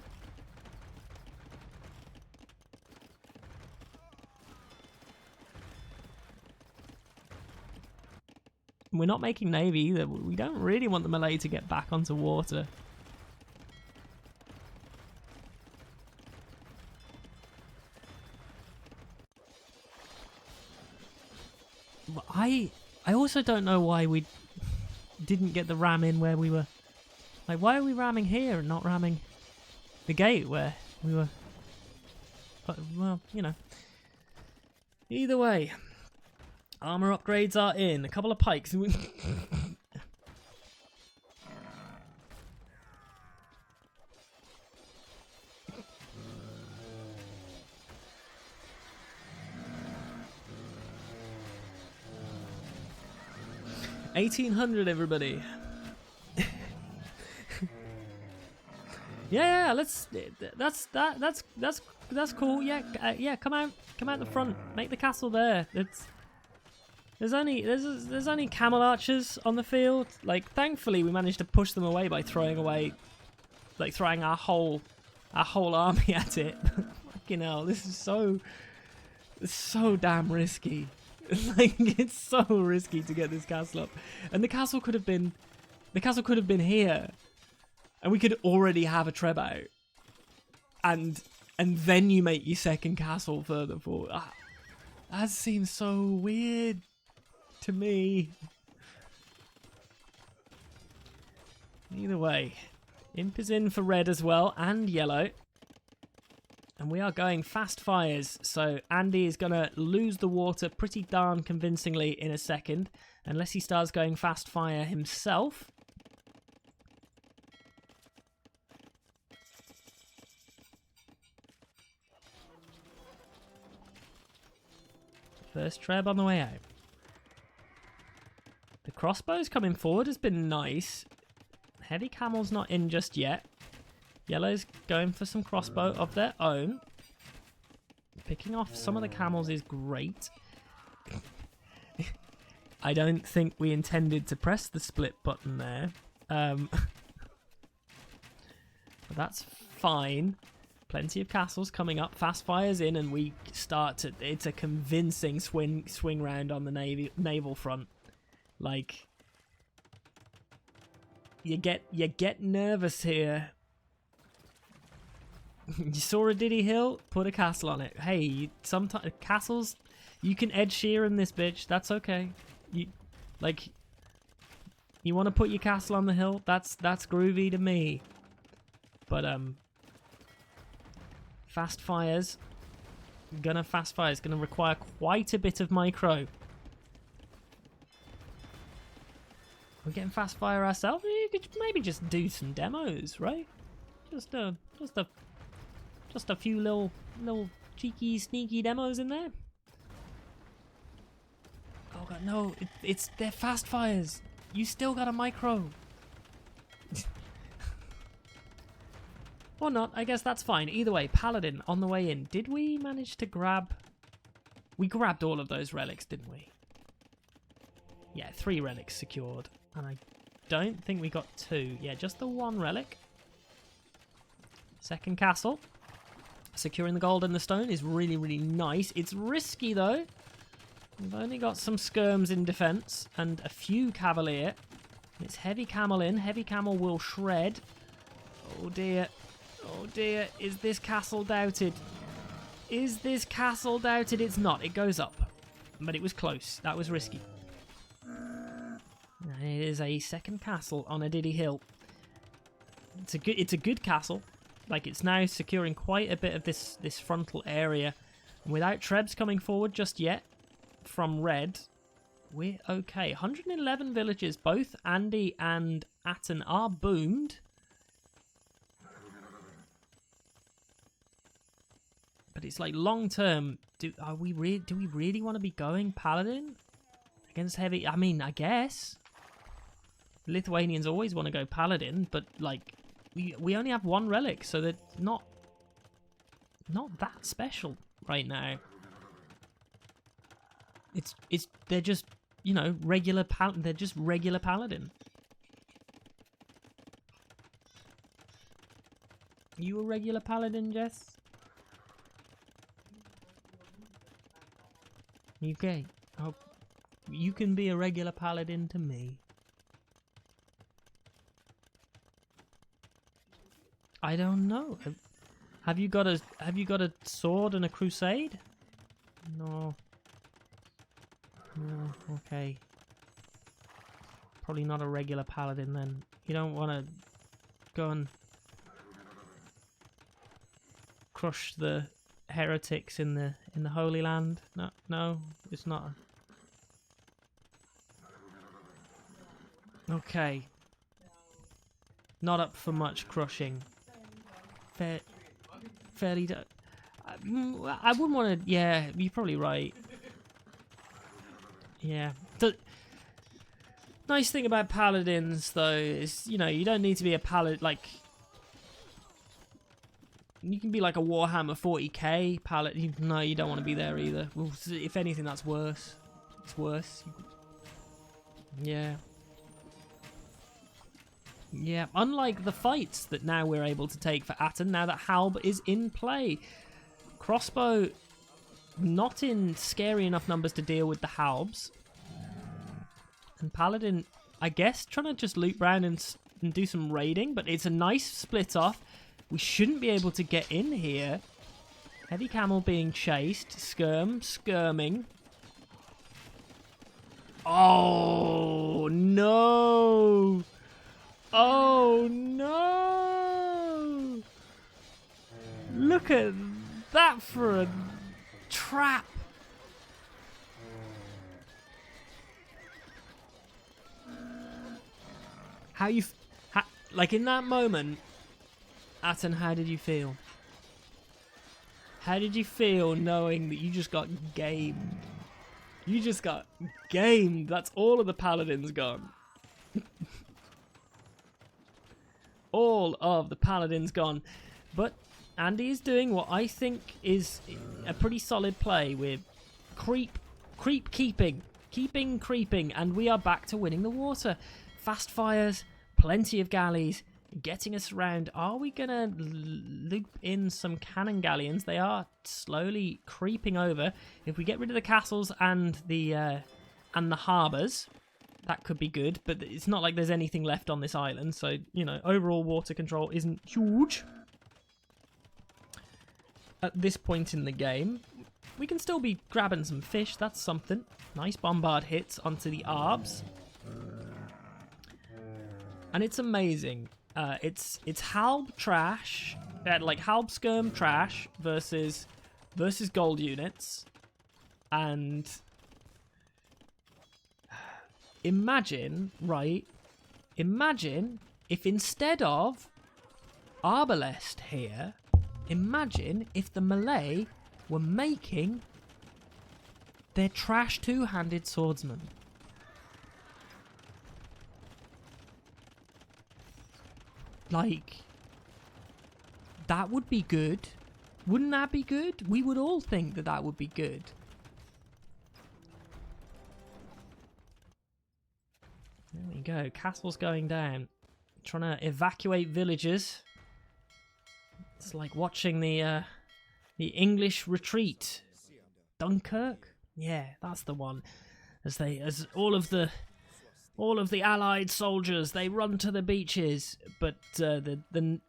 we're not making navy either. We don't really want the Malay to get back onto water. I also don't know why we didn't get the ram in where we were. Like, why are we ramming here and not ramming the gate where we were? But, well, you know. Either way, armor upgrades are in. A couple of pikes. 1800, everybody. yeah, let's. That's cool. Yeah, come out the front. Make the castle there. There's only camel archers on the field. Like, thankfully, we managed to push them away by throwing our whole army at it. Fucking hell, this is so damn risky. Like, it's so risky to get this castle up, and the castle could have been here, and we could already have a treb out, and then you make your second castle further forward. That seems so weird to me. Either way, imp is in for red as well, and yellow. And we are going fast fires, so Andy is going to lose the water pretty darn convincingly in a second, unless he starts going fast fire himself. First treb on the way out. The crossbows coming forward has been nice. Heavy camel's not in just yet. Yellow's going for some crossbow of their own. Picking off some of the camels is great. I don't think we intended to press the split button there. But that's fine. Plenty of castles coming up. Fast fires in, and we start to... It's a convincing swing round on the naval front. Like, you get nervous here. You saw a Diddy Hill? Put a castle on it. Hey, sometimes castles, you can edge shear in this bitch. That's okay. You want to put your castle on the hill? That's groovy to me. But fast fires. Fast fire is gonna require quite a bit of micro. We're getting fast fire ourselves. You could maybe just do some demos, right? Just a few little cheeky, sneaky demos in there. Oh god, no! They're fast fires. You still got a micro. Or not? I guess that's fine. Either way, Paladin on the way in. Did we manage to grab? We grabbed all of those relics, didn't we? Yeah, 3 relics secured, and I don't think we got 2. Yeah, just the 1 relic. Second castle. Securing the gold and the stone is really, really nice. It's risky, though. We've only got some skirms in defense and a few cavalier. It's heavy camel in. Heavy camel will shred. Oh, dear. Oh, dear. Is this castle doubted? Is this castle doubted? It's not. It goes up. But it was close. That was risky. And it is a second castle on a Diddy Hill. It's a good castle. Like, it's now securing quite a bit of this frontal area. Without trebs coming forward just yet from red, we're okay. 111 villages. Both Andy and Atten are boomed. But it's like long term. Do we really want to be going Paladin against heavy? I mean, I guess Lithuanians always want to go Paladin, but like we only have 1 relic, so they're not that special right now. They're just, you know, they're just regular Paladin. You a regular Paladin, Jess? You gay? Oh, You can be a regular paladin to me. I don't know. Have you got a sword and a crusade? No. No, okay. Probably not a regular paladin then. You don't want to go and crush the heretics in the Holy Land. No, it's not. Okay. Not up for much crushing. Fairly. I wouldn't want to. Yeah, you're probably right. Yeah. The nice thing about paladins, though, is you don't need to be a paladin. Like, you can be like a Warhammer 40k paladin. No, you don't want to be there either. Well, if anything, that's worse. It's worse. Yeah. Yeah, unlike the fights that now we're able to take for Atten, now that Halb is in play. Crossbow, not in scary enough numbers to deal with the Halbs. And Paladin, I guess, trying to just loop around and do some raiding, but it's a nice split off. We shouldn't be able to get in here. Heavy Camel being chased, skirming. Oh, no! Oh no! Look at that for a trap! Like in that moment, Atten, how did you feel? How did you feel knowing that you just got gamed? You just got gamed. That's all of the paladins gone. All of the paladins gone. But Andy is doing what I think is a pretty solid play with creep keeping, and we are back to winning the water. Fast fires, plenty of galleys, getting us around. Are we gonna loop in some cannon galleons? They are slowly creeping over. If we get rid of the castles and the harbours, that could be good, but it's not like there's anything left on this island, so, overall water control isn't huge. At this point in the game, we can still be grabbing some fish, that's something. Nice bombard hits onto the Arbs. And it's amazing. It's Halb trash, like Halb skirm trash versus gold units, and imagine if instead of Arbalest here, imagine if the Malay were making their trash two-handed swordsman. Like, that would be good. Wouldn't that be good? We would all think that that would be good. There we go. Castle's going down. Trying to evacuate villagers. It's like watching the English retreat. Dunkirk? Yeah, that's the one. As all of the Allied soldiers, they run to the beaches, but the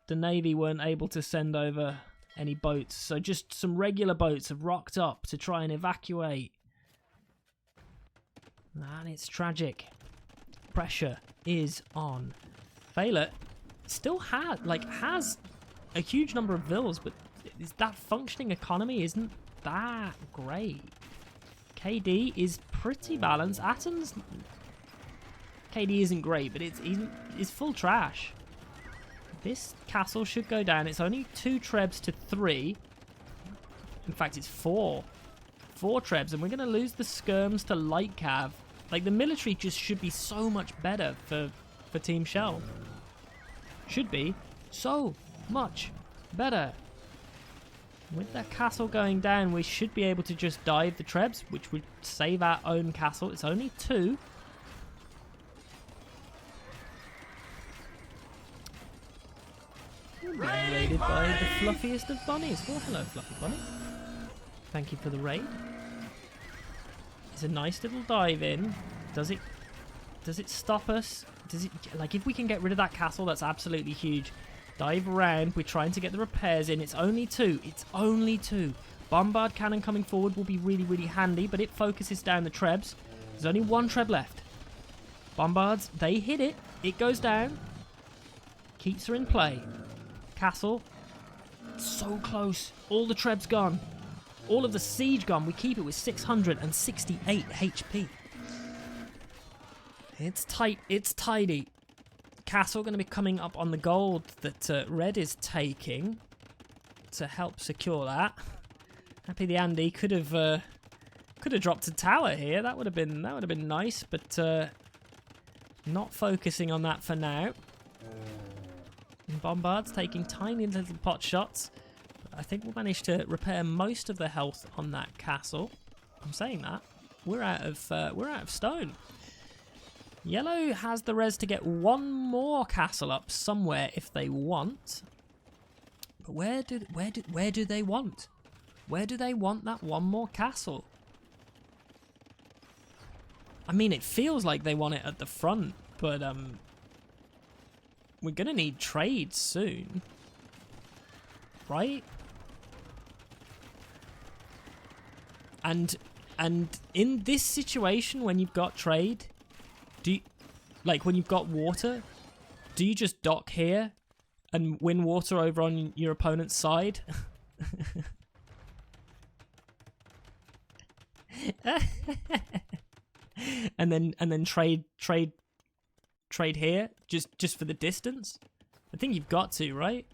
Navy weren't able to send over any boats, so just some regular boats have rocked up to try and evacuate. And it's tragic. Pressure is on. Thaler still has a huge number of villas, but that functioning economy isn't that great. KD is pretty balanced. Atten's KD isn't great, but it's full trash. This castle should go down. It's only 2 trebs to 3. In fact, it's 4. 4 trebs, and we're going to lose the skirms to light cav. Like, the military just should be so much better for Team Shell. Should be so much better. With that castle going down, we should be able to just dive the trebs, which would save our own castle. It's only 2. Being raided by the fluffiest of bunnies. Well, hello, Fluffy Bunny. Thank you for the raid. It's a nice little dive in. Does it stop us? Does it, like, if we can get rid of that castle, that's absolutely huge. Dive around. We're trying to get the repairs in. It's only 2. It's only 2. Bombard cannon coming forward will be really, really handy, but it focuses down the trebs. There's only 1 treb left. Bombards, they hit it. It goes down. Keeps her in play. Castle. So close. All the trebs gone. All of the siege gone. We keep it with 668 HP. It's tight. It's tidy. Castle going to be coming up on the gold that red is taking to help secure that. Happy the Andy could have dropped a tower here. That would have been nice, but not focusing on that for now. And Bombard's taking tiny little pot shots. But I think we'll manage to repair most of the health on that castle. I'm saying that we're out of stone. Yellow has the res to get 1 more castle up somewhere if they want. But where do they want? Where do they want that 1 more castle? I mean, it feels like they want it at the front, but we're gonna need trade soon, right? And in this situation, when you've got trade, when you've got water, do you just dock here and win water over on your opponent's side? and then trade here just for the distance? I think you've got to, right?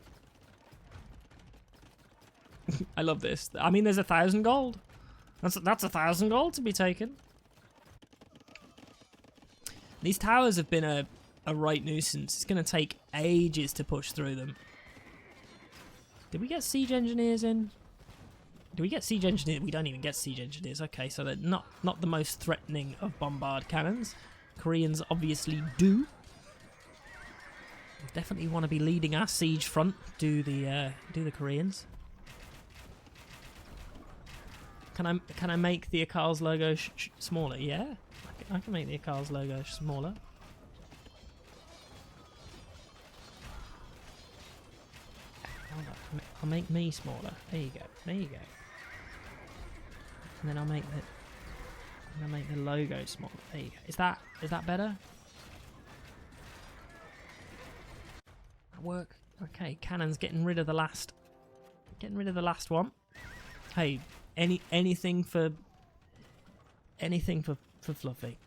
I love this. I mean, there's 1,000 gold. That's 1,000 gold to be taken. These towers have been a right nuisance. It's going to take ages to push through them. Did we get siege engineers in? Do we get siege engineers? We don't even get siege engineers. Okay, so they're not the most threatening of bombard cannons. Koreans obviously do. Definitely want to be leading our siege front. Do the Koreans? Can I make the Akkals logo smaller? Yeah, I can make the Akkals logo smaller. Hold on. I'll make me smaller. There you go. There you go. And then I'll make the logo smaller. There you go. Is that better? That work? Okay, cannon's getting rid of the last one. Hey, anything for Fluffy.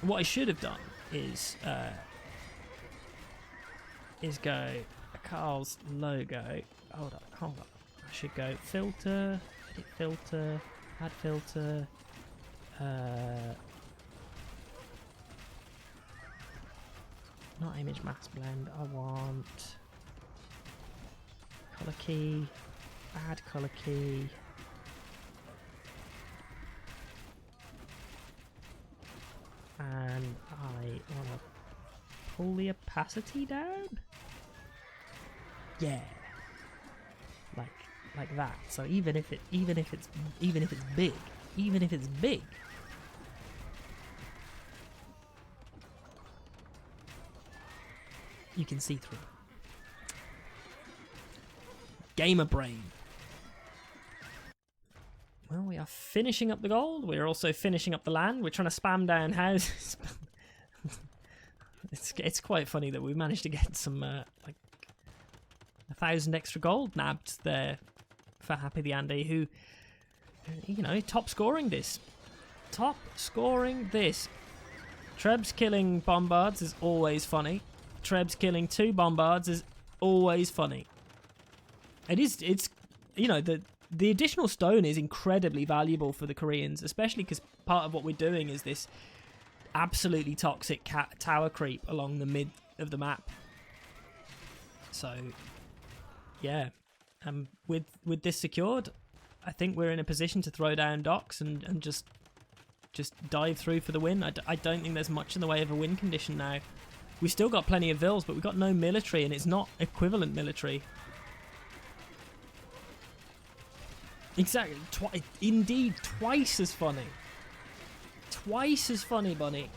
What I should have done is go Carl's logo. Hold on. I should go filter, edit filter, add filter. Not image mask blend. I want color key. Add color key. And I want to pull the opacity down. Yeah, like that. So even if it's big, you can see through. Gamer brain. Well, we are finishing up the gold. We're also finishing up the land. We're trying to spam down houses. It's quite funny that we managed to get some like 1,000 extra gold nabbed there for Happy the Andy, who top scoring this. Trebs killing bombards is always funny. Trebs killing 2 bombards is always funny. It's the additional stone is incredibly valuable for the Koreans, especially because part of what we're doing is this absolutely toxic tower creep along the mid of the map. So, yeah, with this secured, I think we're in a position to throw down docks and just dive through for the win. I don't think there's much in the way of a win condition now. We still got plenty of vills, but we've got no military, and it's not equivalent military. Exactly. Indeed, twice as funny. Twice as funny, Bunny.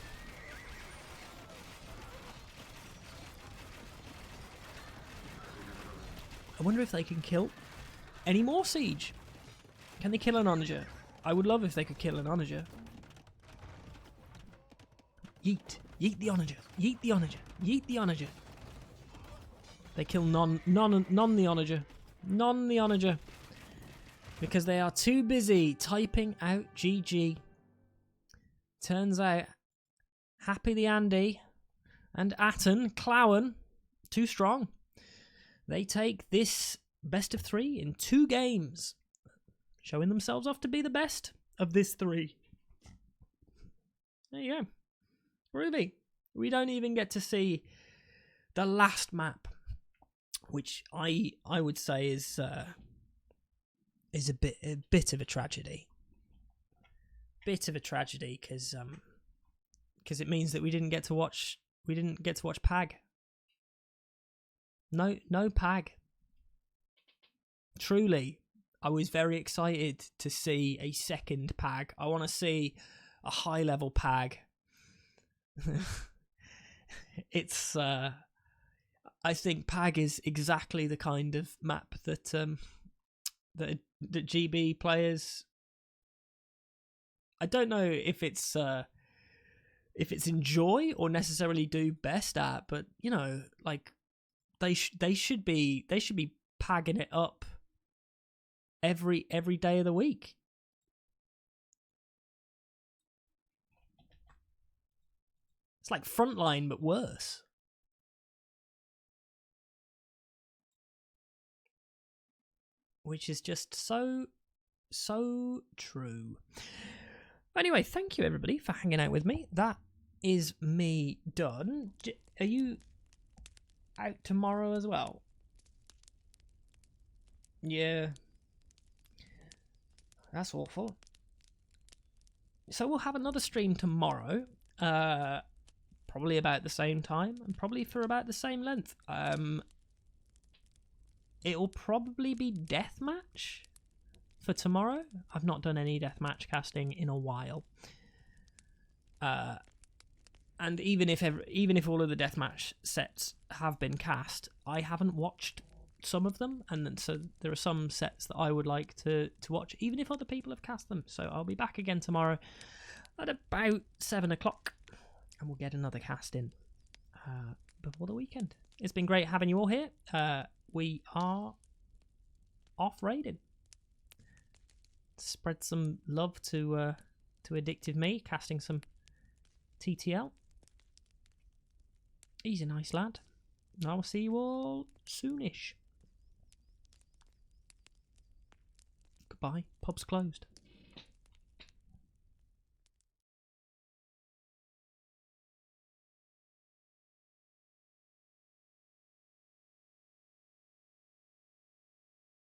I wonder if they can kill any more siege. Can they kill an onager? I would love if they could kill an onager. Yeet. Yeet the onager. Yeet the onager. Yeet the onager. They kill none the onager. None the onager. Because they are too busy typing out GG. Turns out, Happy the Andy and Atten, Clowan, too strong. They take this best of 3 in 2 games, showing themselves off to be the best of this 3. There you go. Ruby. We don't even get to see the last map, which I would say is a bit of a tragedy. Bit of a tragedy because it means that we didn't get to watch Pag. No Pag. Truly, I was very excited to see a second Pag. I want to see a high level Pag. It's I think Pag is exactly the kind of map that that GB players, I don't know if it's enjoy or necessarily do best at, but you know, like they should be pagging it up every day of the week. It's like Frontline but worse. Which is just so true. Anyway, thank you everybody for hanging out with me. That is me done. Are you out tomorrow as well? Yeah. That's awful. So we'll have another stream tomorrow. Probably about the same time and probably for about the same length. It'll probably be deathmatch for tomorrow. I've not done any deathmatch casting in a while. And even if all of the deathmatch sets have been cast, I haven't watched some of them, and so there are some sets that I would like to watch, even if other people have cast them. So I'll be back again tomorrow at about 7 o'clock, and we'll get another cast in before the weekend. It's been great having you all here. We are off raiding. Spread some love to Addictive Me, casting some TTL. He's a nice lad. I will see you all soonish. Goodbye. Pub's closed.